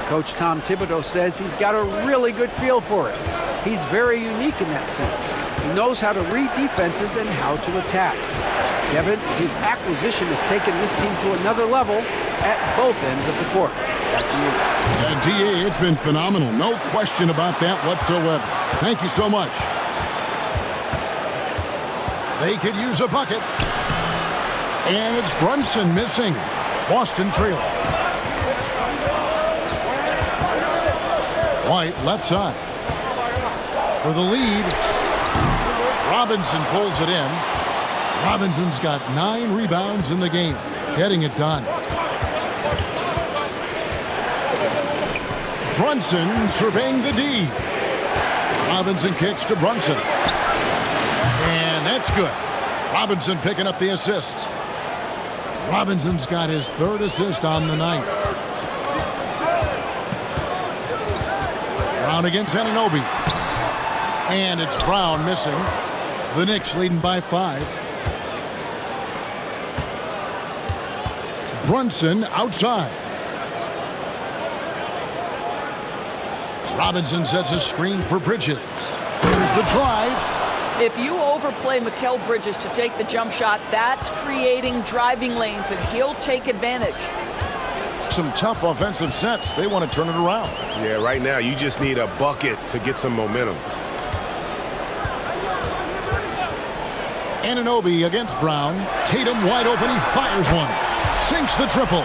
Coach Tom Thibodeau says he's got a really good feel for it. He's very unique in that sense. He knows how to read defenses and how to attack. Kevin, his acquisition has taken this team to another level at both ends of the court. Back to you. DA, it's been phenomenal. No question about that whatsoever. Thank you so much. They could use a bucket. And it's Brunson missing. Boston trailing. White left side. For the lead. Robinson pulls it in. Robinson's got 9 rebounds in the game. Getting it done. Brunson surveying the D. Robinson kicks to Brunson. And that's good. Robinson picking up the assist. Robinson's got his 3rd assist on the night. Brown against Anunoby. And it's Brown missing. The Knicks leading by 5. Brunson outside. Robinson sets a screen for Bridges. Here's the drive. If you overplay Mikal Bridges to take the jump shot, that's creating driving lanes, and he'll take advantage. Some tough offensive sets. They want to turn it around. Yeah, right now you just need a bucket to get some momentum. Anunoby against Brown. Tatum wide open. He fires one. Sinks the triple.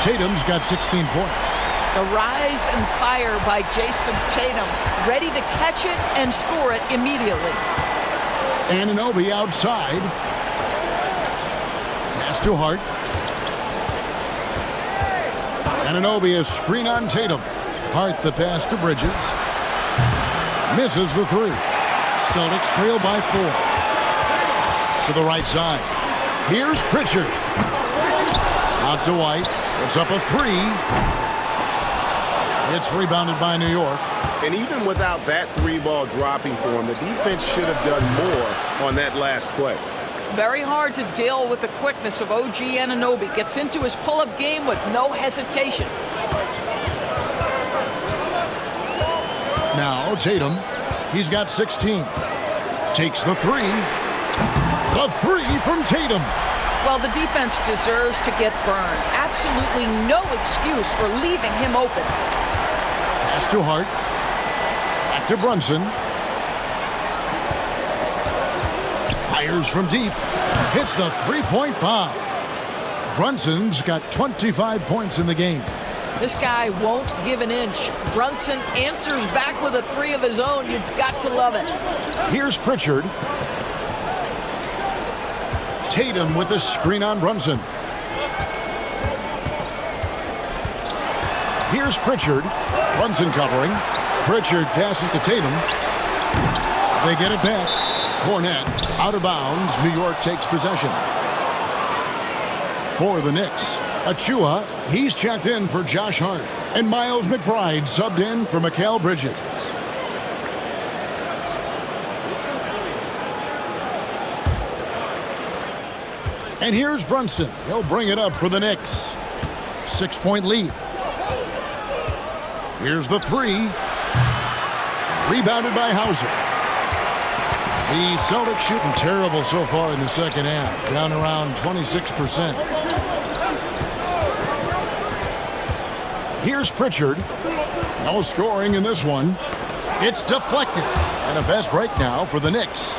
Tatum's got 16 points. The rise and fire by Jason Tatum, ready to catch it and score it immediately. Anunoby outside. Pass to Hart. Anunoby, a screen on Tatum. Hart the pass to Bridges. Misses the three. Celtics trail by 4. To the right side. Here's Pritchard. Out to White. It's up a 3. It's rebounded by New York. And even without that 3-ball dropping for him, the defense should have done more on that last play. Very hard to deal with the quickness of OG Anunoby. Gets into his pull-up game with no hesitation. Now Tatum. He's got 16. Takes the 3. The 3 from Tatum. Well, the defense deserves to get burned. Absolutely no excuse for leaving him open. Pass to Hart. Back to Brunson. Fires from deep. Hits the three-point bomb. Brunson's got 25 points in the game. This guy won't give an inch. Brunson answers back with a 3 of his own. You've got to love it. Here's Pritchard. Tatum with the screen on Brunson. Here's Pritchard. Brunson covering. Pritchard passes to Tatum. They get it back. Cornette out of bounds. New York takes possession. For the Knicks, Achua, he's checked in for Josh Hart. And Miles McBride subbed in for Mikal Bridges. And here's Brunson. He'll bring it up for the Knicks. 6-point lead. Here's the 3. Rebounded by Hauser. The Celtics shooting terrible so far in the second half. Down around 26%. Here's Pritchard. No scoring in this one. It's deflected. And a fast break now for the Knicks.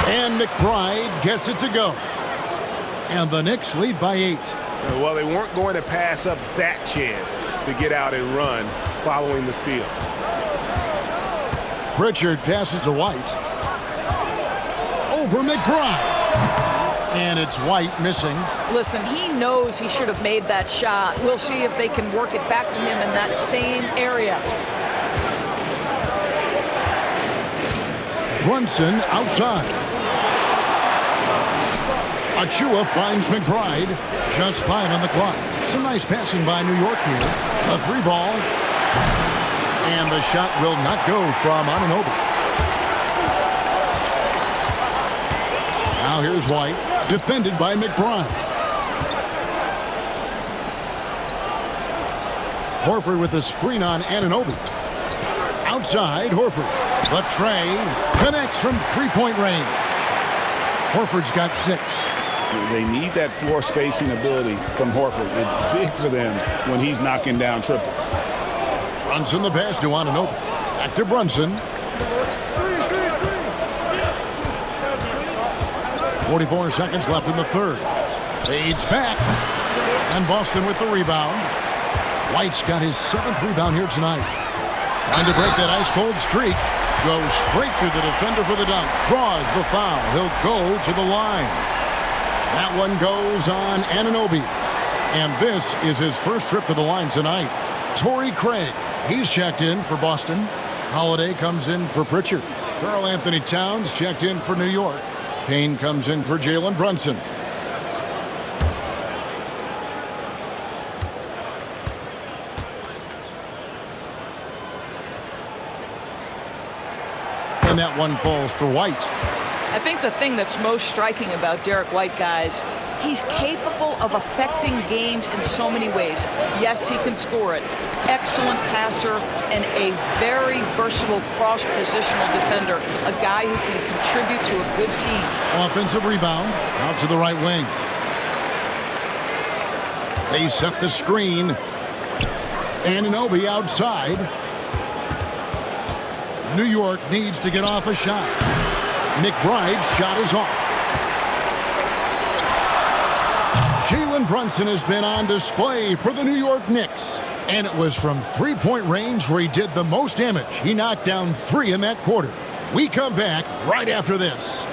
And McBride gets it to go. And the Knicks lead by 8. Well, they weren't going to pass up that chance to get out and run following the steal. Pritchard passes to White. Over McBride. And it's White missing. Listen, he knows he should have made that shot. We'll see if they can work it back to him in that same area. Brunson outside. Achua finds McBride. Just 5 on the clock. Some nice passing by New York here. A 3-ball. And the shot will not go from Anunoby. Now here's White. Defended by McBride. Horford with a screen on Anunoby. Outside, Horford. The tray connects from 3-point range. Horford's got 6. They need that floor spacing ability from Horford. It's big for them when he's knocking down triples. Brunson the pass to Anunoby. Back to Brunson. 44 seconds left in the third. Fades back. And Boston with the rebound. White's got his 7th rebound here tonight. Trying to break that ice-cold streak. Goes straight through the defender for the dunk. Draws the foul. He'll go to the line. That one goes on Anunoby. And this is his first trip to the line tonight. Torrey Craig. He's checked in for Boston. Holiday comes in for Pritchard. Karl Anthony Towns checked in for New York. Payne comes in for Jalen Brunson. And that one falls for White. I think the thing that's most striking about Derek White, guys, he's capable of affecting games in so many ways. Yes, he can score it. Excellent passer and a very versatile cross-positional defender. A guy who can contribute to a good team. Offensive rebound out to the right wing. They set the screen. Anunoby outside. New York needs to get off a shot. McBride's shot is off. Jalen Brunson has been on display for the New York Knicks. And it was from three-point range where he did the most damage. He knocked down 3 in that quarter. We come back right after this.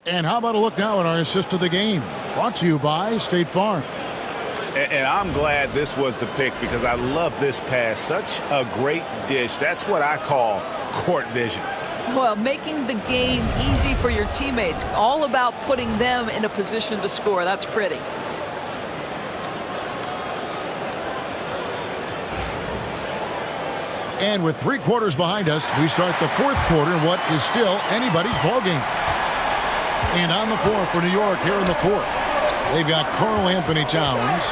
And how about a look now at our assist of the game? Brought to you by State Farm. And I'm glad this was the pick because I love this pass. Such a great dish. That's what I call court vision. Well, making the game easy for your teammates. All about putting them in a position to score. That's pretty. And with 3 quarters behind us, we start the 4th quarter in what is still anybody's ball game. And on the floor for New York here in the 4th, they've got Karl Anthony Towns.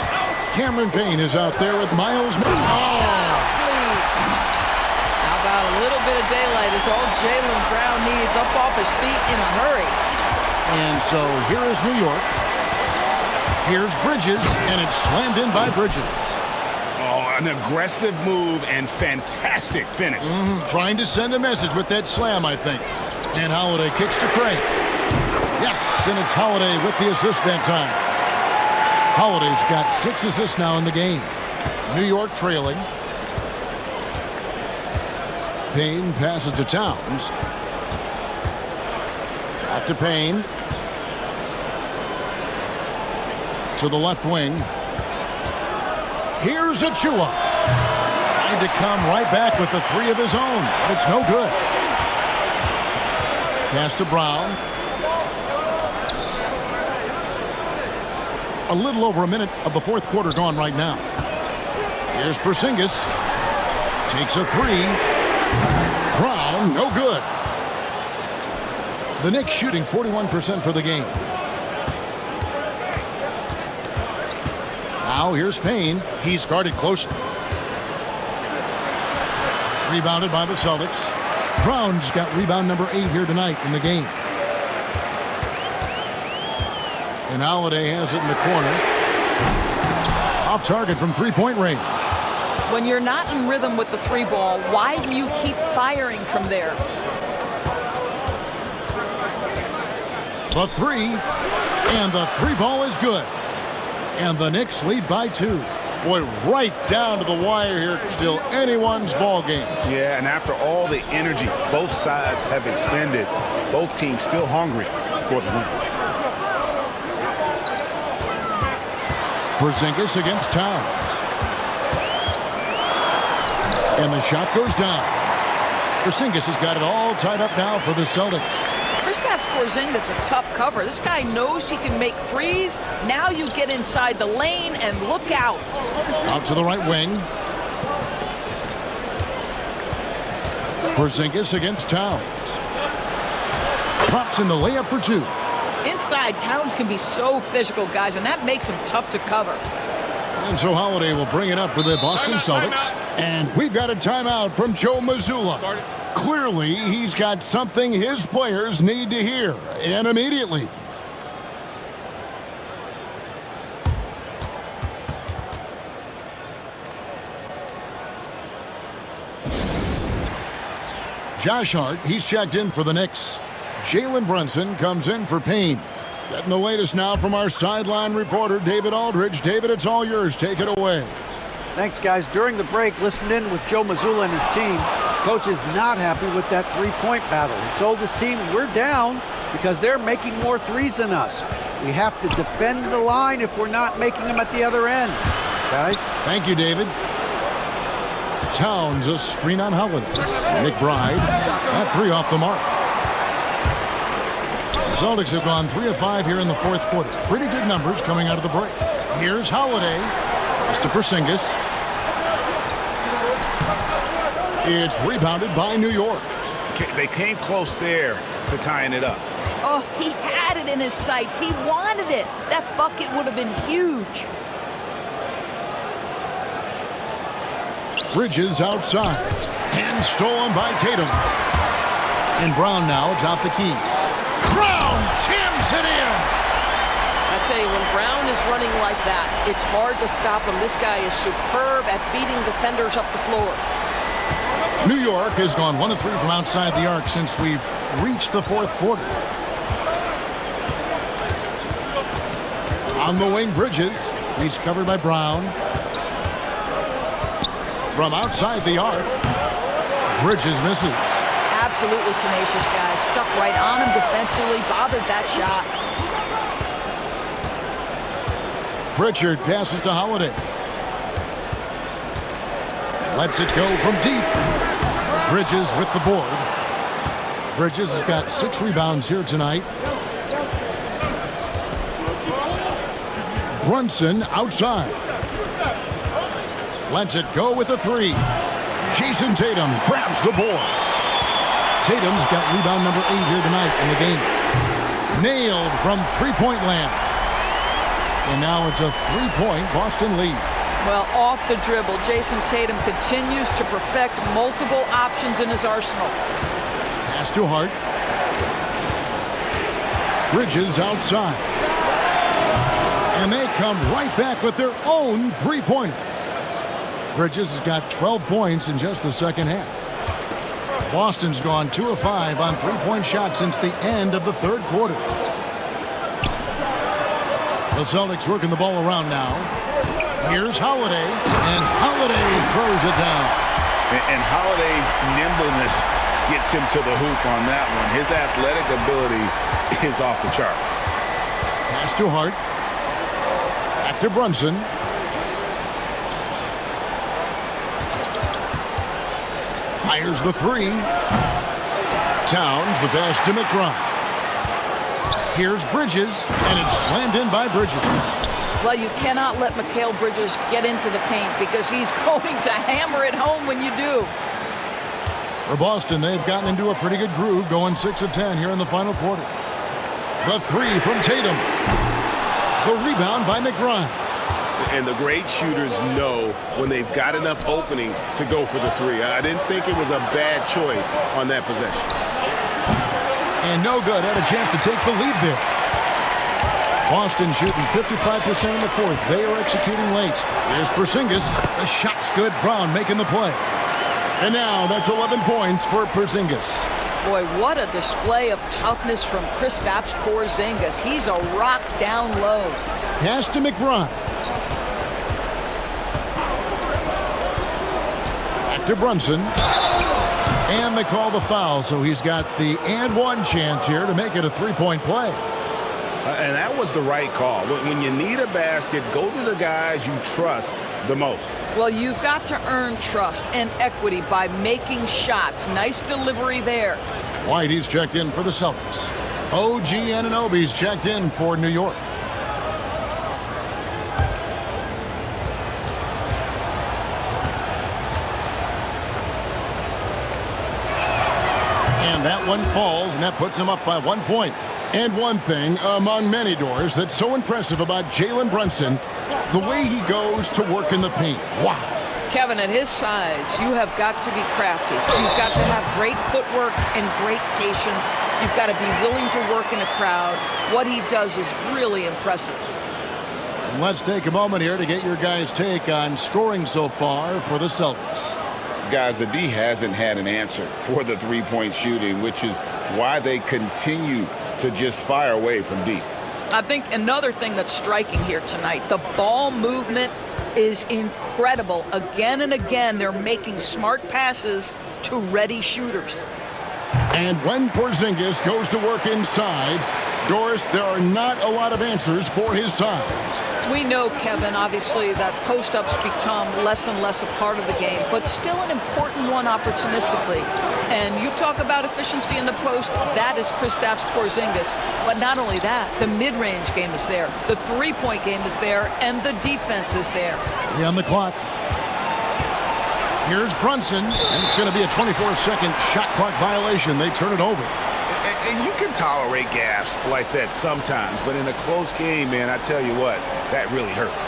Cameron Payne is out there with Miles. Please. How about a little bit of daylight is all Jaylen Brown needs, up off his feet in a hurry. And so here is New York. Here's Bridges, and it's slammed in by Bridges. Oh, an aggressive move and fantastic finish. Trying to send a message with that slam, I think. And Holiday kicks to Craig. Yes, and it's Holiday with the assist that time. Holiday's got 6 assists now in the game. New York trailing. Payne passes to Towns. Back to Payne. To the left wing. Here's Achua. Trying to come right back with the 3 of his own, but it's no good. Pass to Brown. A little over a minute of the 4th quarter gone right now. Here's Porzingis. Takes a 3. Brown, no good. The Knicks shooting 41% for the game. Now here's Payne. He's guarded closely. Rebounded by the Celtics. Brown's got rebound number 8 here tonight in the game. And Holiday has it in the corner. Off target from 3-point range. When you're not in rhythm with the 3 ball, why do you keep firing from there? The 3. And the 3 ball is good. And the Knicks lead by 2. Boy, right down to the wire here. Still anyone's ball game. Yeah, and after all the energy both sides have expended, both teams still hungry for the win. Porzingis against Towns. And the shot goes down. Porzingis has got it all tied up now for the Celtics. Kristaps Porzingis a tough cover. This guy knows he can make 3s. Now you get inside the lane and look out. Out to the right wing. Porzingis against Towns. Drops in the layup for 2. Inside, Towns can be so physical, guys, and that makes him tough to cover. And so Holiday will bring it up for the Boston Celtics. And we've got a timeout from Joe Mazzulla. Clearly, he's got something his players need to hear, and immediately. Josh Hart, he's checked in for the Knicks. Jalen Brunson comes in for Payne. Getting the latest now from our sideline reporter, David Aldridge. David, it's all yours. Take it away. Thanks, guys. During the break, listened in with Joe Mazzulla and his team. Coach is not happy with that 3-point battle. He told his team, we're down because they're making more 3s than us. We have to defend the line if we're not making them at the other end. Guys? Thank you, David. Towns, a screen on Holiday. McBride, that 3 off the mark. The Celtics have gone 3 of 5 here in the 4th quarter. Pretty good numbers coming out of the break. Here's Holiday. Pass to Porzingis. It's rebounded by New York. They came close there to tying it up. Oh, he had it in his sights. He wanted it. That bucket would have been huge. Bridges outside. And stolen by Tatum. And Brown now atop the key. Brown jams it in. I tell you, when Brown is running like that, it's hard to stop him. This guy is superb at beating defenders up the floor. New York has gone 1 of 3 from outside the arc since we've reached the fourth quarter. On the wing, Bridges. He's covered by Brown. From outside the arc, Bridges misses. Absolutely tenacious guy. Stuck right on him defensively. Bothered that shot. Pritchard passes to Holiday. Lets it go from deep. Bridges with the board. Bridges has got 6 rebounds here tonight. Brunson outside. Lets it go with a 3. Jason Tatum grabs the board. Tatum's got rebound number 8 here tonight in the game. Nailed from three-point land. And now it's a 3-point Boston lead. Well, off the dribble, Jason Tatum continues to perfect multiple options in his arsenal. Pass to Hart. Bridges outside. And they come right back with their own three-pointer. Bridges has got 12 points in just the second half. Boston's gone 2 of 5 on three-point shots since the end of the third quarter. The Celtics working the ball around now. Here's Holiday, and Holiday throws it down. And Holiday's nimbleness gets him to the hoop on that one. His athletic ability is off the charts. Pass to Hart. Back to Brunson. Fires the 3. Towns the pass to McBride. Here's Bridges, and it's slammed in by Bridges. Well, you cannot let Mikal Bridges get into the paint because he's going to hammer it home when you do. For Boston, they've gotten into a pretty good groove, going 6 of 10 here in the final quarter. The 3 from Tatum. The rebound by McBride. And the great shooters know when they've got enough opening to go for the 3. I didn't think it was a bad choice on that possession. And no good. Had a chance to take the lead there. Boston shooting 55% in the fourth. They are executing late. Here's Porzingis. The shot's good. Brown making the play. And now that's 11 points for Porzingis. Boy, what a display of toughness from Kristaps Porzingis. He's a rock down low. Pass to McBride. Back to Brunson. And they call the foul, so he's got the and one chance here to make it a 3-point play. And that was the right call. When you need a basket, go to the guys you trust the most. Well, you've got to earn trust and equity by making shots. Nice delivery there. White, he's checked in for the Celtics. OG Anunoby's checked in for New York. And that one falls, and that puts him up by 1 point. And one thing among many doors that's so impressive about Jalen Brunson, the way he goes to work in the paint. Wow. Kevin, at his size, you have got to be crafty. You've got to have great footwork and great patience. You've got to be willing to work in a crowd. What he does is really impressive. And let's take a moment here to get your guys' take on scoring so far for the Celtics. Guys, the D hasn't had an answer for the three-point shooting, which is why they continue to just fire away from deep. I think another thing that's striking here tonight, the ball movement is incredible. Again and again, they're making smart passes to ready shooters. And when Porzingis goes to work inside, Doris, there are not a lot of answers for his size. We know, Kevin, obviously, that post-ups become less and less a part of the game, but still an important one opportunistically. And you talk about efficiency in the post, that is Kristaps Porzingis. But not only that, the mid-range game is there, the three-point game is there, and the defense is there. On the clock. Here's Brunson, and it's going to be a 24-second shot clock violation. They turn it over. And you can tolerate gaffes like that sometimes, but in a close game, man, I tell you what, that really hurts.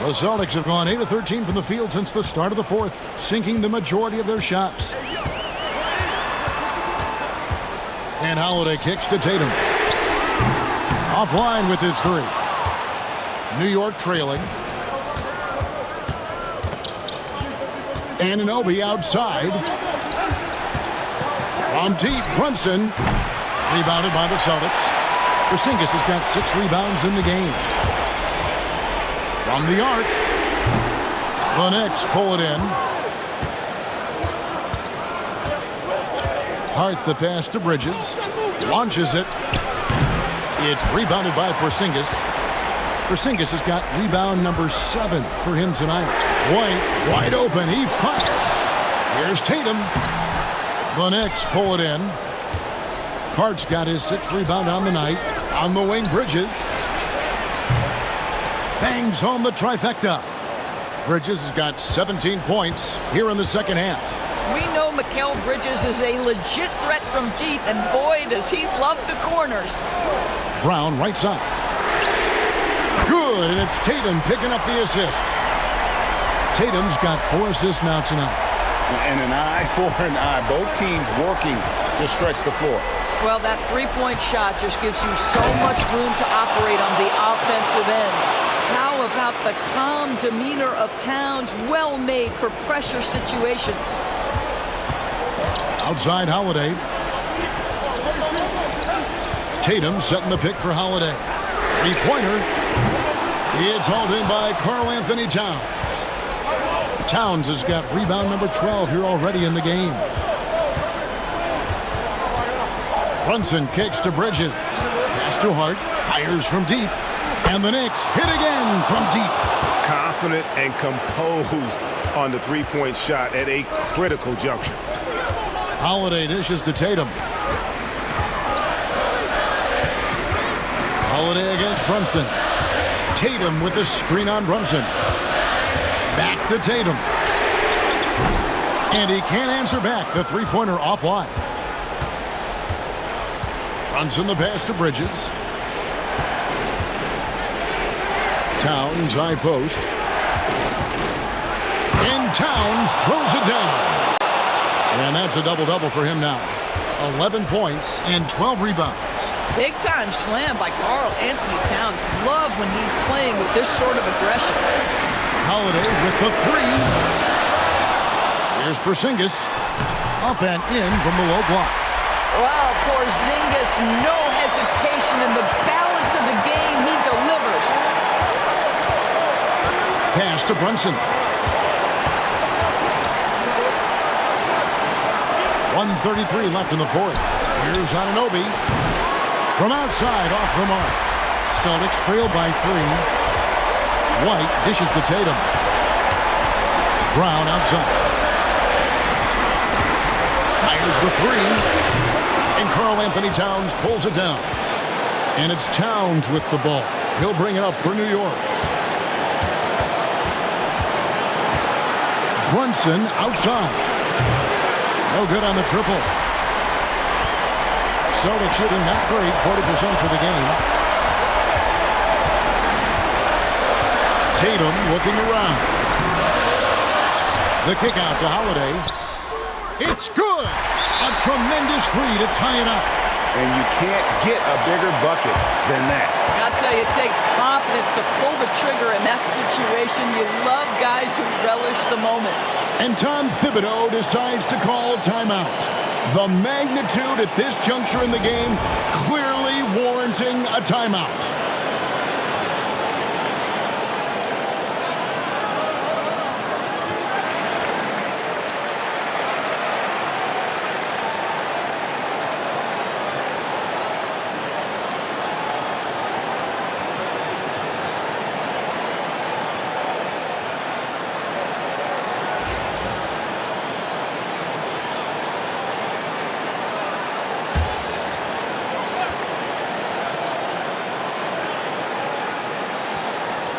The Celtics have gone 8 of 13 from the field since the start of the fourth, sinking the majority of their shots. And Holiday kicks to Tatum. Offline with his 3. New York trailing. Anunoby outside. From deep, Brunson. Rebounded by the Celtics. Porzingis has got 6 rebounds in the game. From the arc. The Knicks pull it in. Hart the pass to Bridges. Launches it. It's rebounded by Porzingis. Porzingis has got rebound number 7 for him tonight. White, wide open. He fires. Here's Tatum. The Knicks pull it in. Hart's got his 6th rebound on the night. On the wing, Bridges. Bangs home the trifecta. Bridges has got 17 points here in the second half. We know Mikal Bridges is a legit threat from deep, and boy, does he love the corners. Brown, right side. Good, and it's Tatum picking up the assist. Tatum's got 4 assists now tonight. And an eye for an eye. Both teams working to stretch the floor. Well, that three-point shot just gives you so much room to operate on the offensive end. How about the calm demeanor of Towns, well made for pressure situations? Outside Holiday. Tatum setting the pick for Holiday. Three-pointer. It's hauled in by Karl Anthony Towns. Towns has got rebound number 12 here already in the game. Brunson kicks to Bridges. Pass to Hart. Fires from deep. And the Knicks hit again from deep. Confident and composed on the three-point shot at a critical juncture. Holiday dishes to Tatum. Holiday against Brunson. Tatum with the screen on Brunson. Back to Tatum. And he can't answer back. The three-pointer offline. Brunson the pass to Bridges. Towns high post. And Towns throws it down. And that's a double-double for him now. 11 points and 12 rebounds. Big-time slam by Karl Anthony Towns. Love when he's playing with this sort of aggression. Holiday with the 3. Here's Porzingis. Up and in from the low block. Wow, Porzingis, no hesitation in the balance of the game. He delivers. Pass to Brunson. 1:33 left in the fourth. Here's Anunoby. From outside, off the mark. Celtics trail by 3. White dishes to Tatum. Brown outside. Fires the 3. And Karl Anthony Towns pulls it down. And it's Towns with the ball. He'll bring it up for New York. Brunson outside. No good on the triple. Celtics shooting not great, 40% for the game. Tatum looking around. The kick out to Holiday. It's good! A tremendous 3 to tie it up. And you can't get a bigger bucket than that. I'll tell you, it takes confidence to pull the trigger in that situation. You love guys who relish the moment. And Tom Thibodeau decides to call timeout. The magnitude at this juncture in the game clearly warranting a timeout.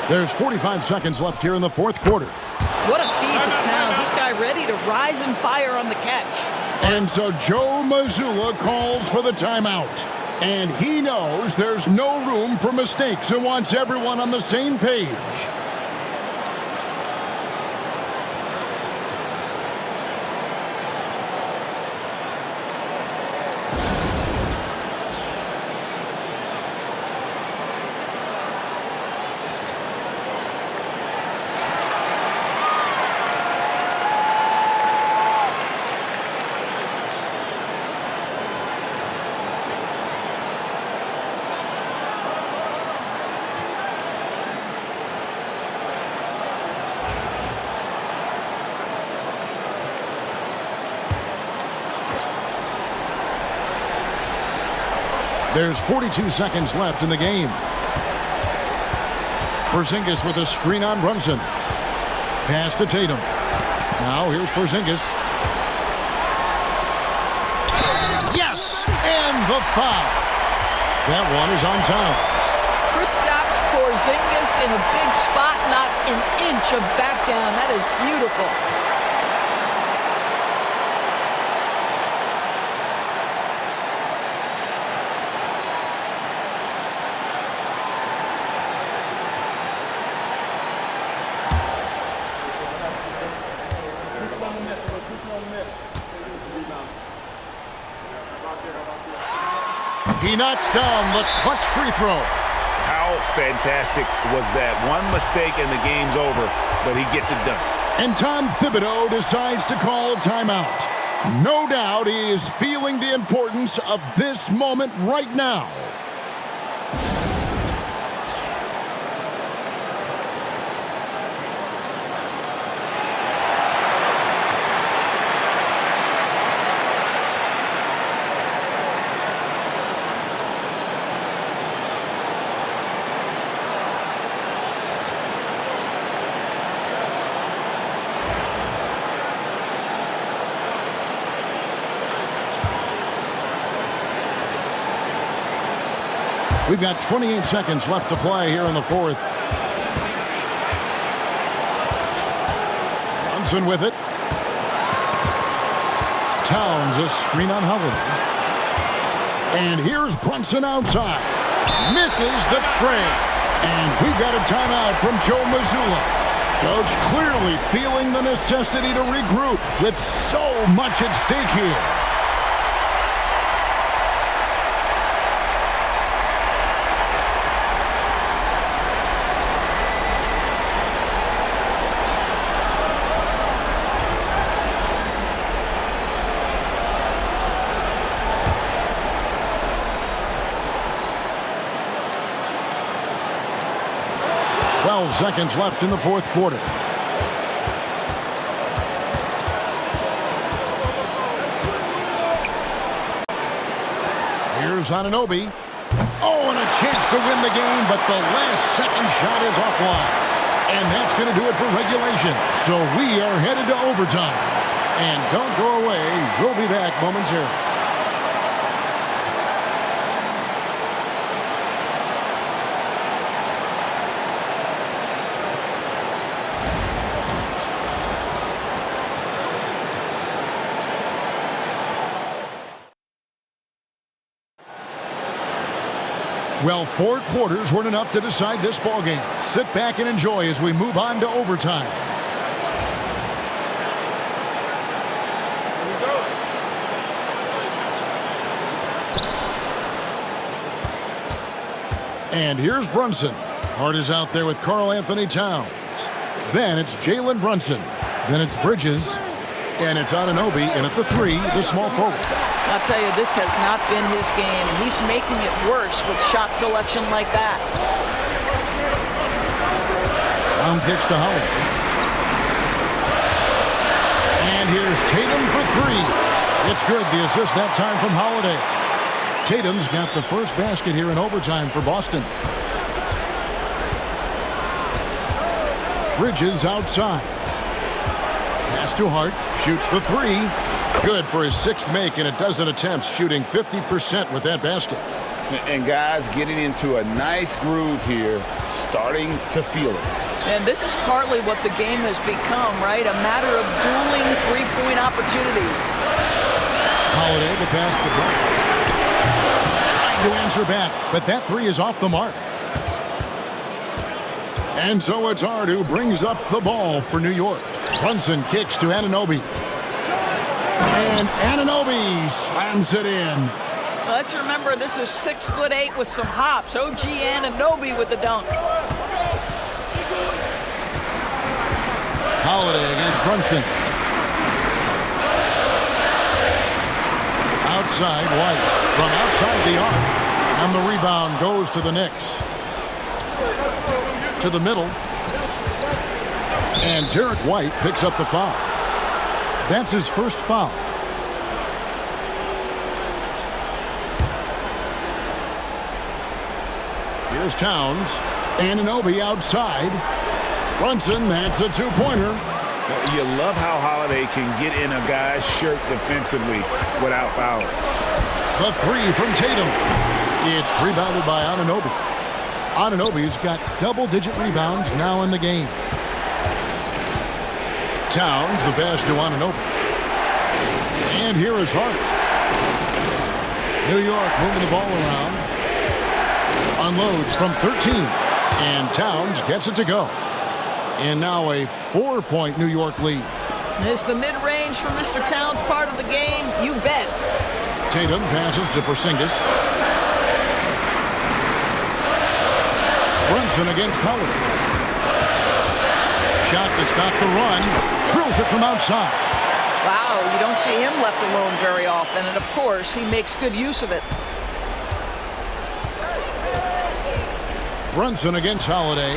There's 45 seconds left here in the fourth quarter. What a feed to Towns. This guy ready to rise and fire on the catch. And so Joe Mazzulla calls for the timeout. And he knows there's no room for mistakes and wants everyone on the same page. There's 42 seconds left in the game. Porzingis with a screen on Brunson. Pass to Tatum. Now here's Porzingis. Yes! And the foul. That one is on Towns. Kristaps Porzingis in a big spot, not an inch of back down. That is beautiful. He knocks down the clutch free throw. How fantastic was that? One mistake and the game's over, but he gets it done. And Tom Thibodeau decides to call a timeout. No doubt he is feeling the importance of this moment right now. We've got 28 seconds left to play here in the fourth. Brunson with it. Towns a screen on Holiday. And here's Brunson outside. Misses the tray. And we've got a timeout from Joe Mazzulla. Coach clearly feeling the necessity to regroup with so much at stake here. Seconds left in the fourth quarter. Here's Anunoby. Oh, and a chance to win the game, but the last second shot is offline. And that's going to do it for regulation. So we are headed to overtime. And don't go away. We'll be back momentarily. Well, 4 quarters weren't enough to decide this ballgame. Sit back and enjoy as we move on to overtime. And here's Brunson. Hart is out there with Karl Anthony Towns. Then it's Jalen Brunson. Then it's Bridges. And it's Anunoby in at the 3, the small forward. I'll tell you, this has not been his game, and he's making it worse with shot selection like that. Long pitch to Holiday. And here's Tatum for 3. It's good, the assist that time from Holiday. Tatum's got the first basket here in overtime for Boston. Bridges outside. Pass to Hart. Shoots the 3. Good for his 6th make in a dozen attempts, shooting 50% with that basket. And guys getting into a nice groove here, starting to feel it. And this is partly what the game has become, right? A matter of dueling three-point opportunities. Holiday, the pass to Brown. Trying to answer back, but that 3 is off the mark. And so it's Hart who brings up the ball for New York. Brunson kicks to Anunoby. And Anunoby slams it in. Let's remember, this is 6'8" with some hops. OG Anunoby with the dunk. Holiday against Brunson. Outside, White from outside the arc. And the rebound goes to the Knicks. To the middle. And Derek White picks up the foul. That's his first foul. Here's Towns. Anunoby outside. Brunson, that's a two-pointer. You love how Holiday can get in a guy's shirt defensively without fouling. The three from Tatum. It's rebounded by Anunoby. Anunoby's got double-digit rebounds now in the game. Towns, the pass to Anunoby. And here is Hart. New York moving the ball around. Unloads from 13. And Towns gets it to go. And now a 4-point New York lead. Is the mid-range for Mr. Towns part of the game? You bet. Tatum passes to Porzingis. Brunson against Holiday. Shot to stop the run. Drills it from outside. Wow, you don't see him left alone very often, and of course, he makes good use of it. Brunson against Holiday.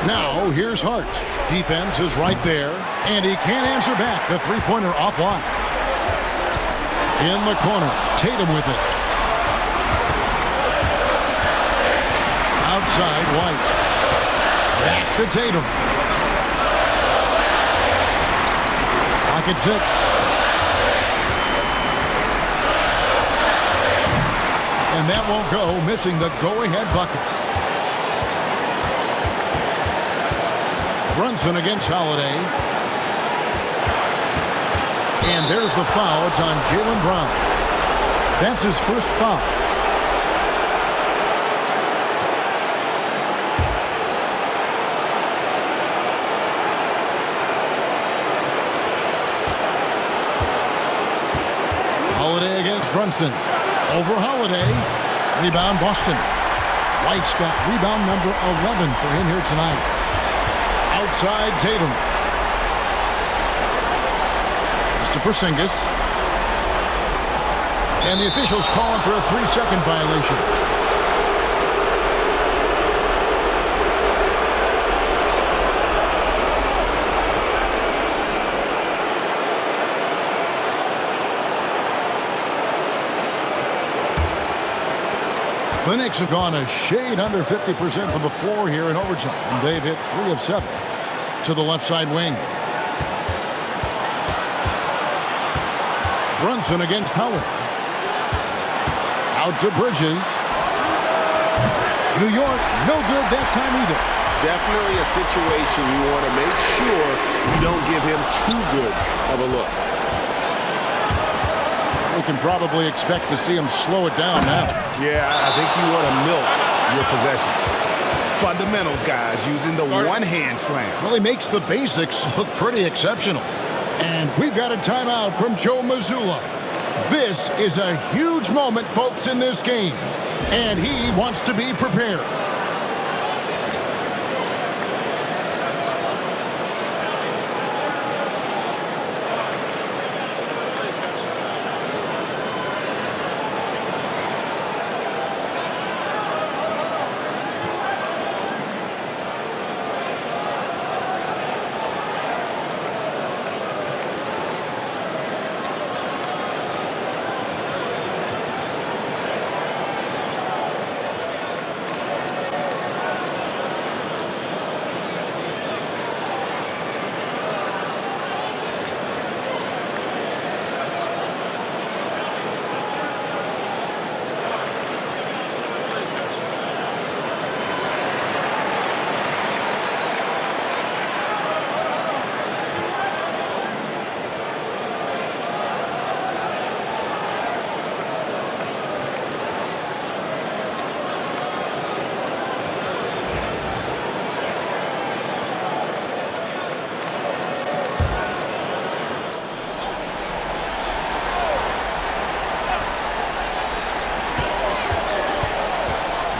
Now, here's Hart. Defense is right there, and he can't answer back. The three-pointer offline. In the corner, Tatum with it. Outside, White. Back to Tatum. Pocket 6. And that won't go, missing the go-ahead bucket. Brunson against Holiday. And there's the foul. It's on Jaylen Brown. That's his first foul. Holiday against Brunson. Over Holiday. Rebound Boston. White's got rebound number 11 for him here tonight. Outside Tatum. Mr. Porzingis. And the officials calling for a 3-second violation. The Knicks have gone a shade under 50% from the floor here in overtime. They've hit 3 of 7 to the left side wing. Brunson against Howard. Out to Bridges. New York, no good that time either. Definitely a situation you want to make sure you don't give him too good of a look. We can probably expect to see him slow it down now. Yeah, I think you want to milk your possessions. Fundamentals, guys, using the one-hand slam. Well, he makes the basics look pretty exceptional. And we've got a timeout from Joe Mazzulla. This is a huge moment, folks, in this game. And he wants to be prepared.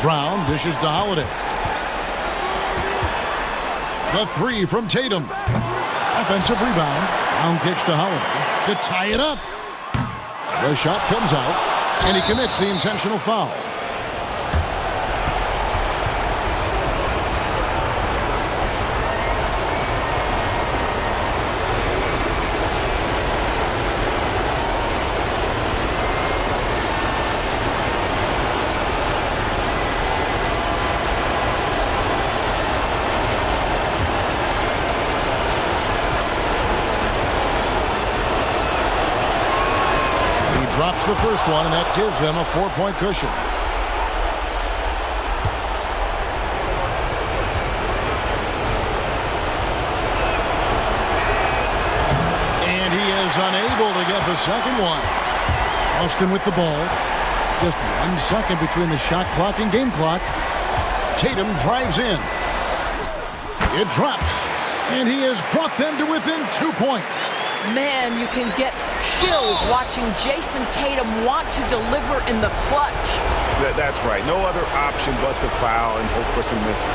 Brown dishes to Holiday. The three from Tatum. Offensive rebound. Brown kicks to Holiday to tie it up. The shot comes out, and he commits the intentional foul. the first one, and that gives them a 4-point cushion. And he is unable to get the second one. Austin with the ball. Just 1 second between the shot clock and game clock. Tatum drives in. It drops. And he has brought them to within 2 points. Man, you can get chills watching Jason Tatum want to deliver in the clutch. That's right. No other option but to foul and hope for some misses.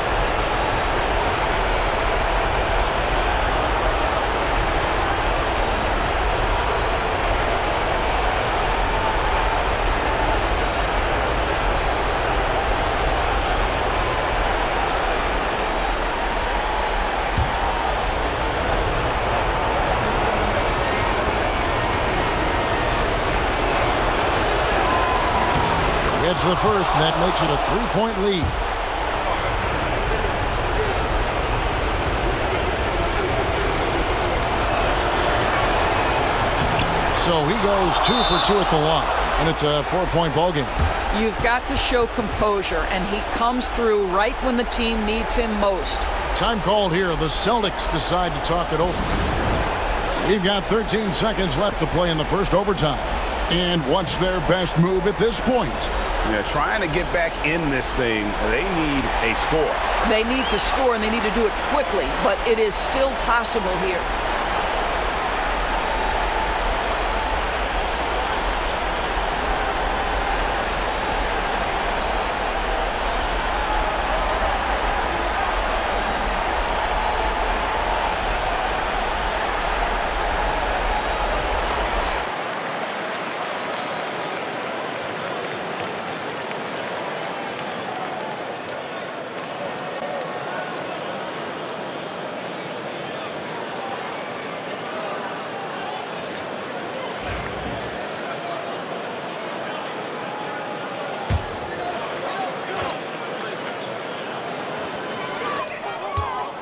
It's the first, and that makes it a 3-point lead. So he goes 2 for 2 at the line, and it's a 4-point ball game. You've got to show composure, and he comes through right when the team needs him most. Time called here. The Celtics decide to talk it over. We've got 13 seconds left to play in the first overtime. And what's their best move at this point? Yeah, trying to get back in this thing, they need a score. They need to score, and they need to do it quickly, but it is still possible here.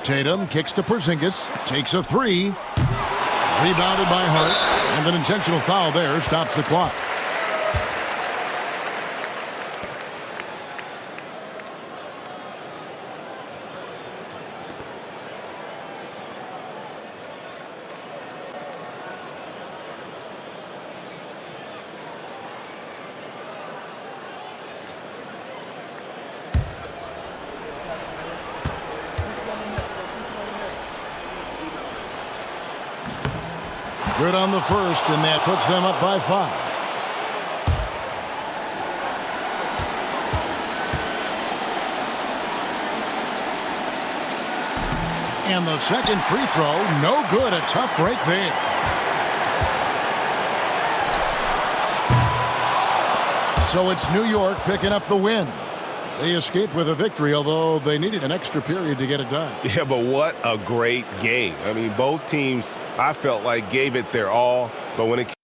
Tatum kicks to Porzingis, takes a 3. Rebounded by Hart, and an intentional foul there stops the clock. Good on the first, and that puts them up by 5. And the second free throw, no good. A tough break there. So it's New York picking up the win. They escaped with a victory, although they needed an extra period to get it done. Yeah, but what a great game. I mean, both teams, I felt like, gave it their all, but when it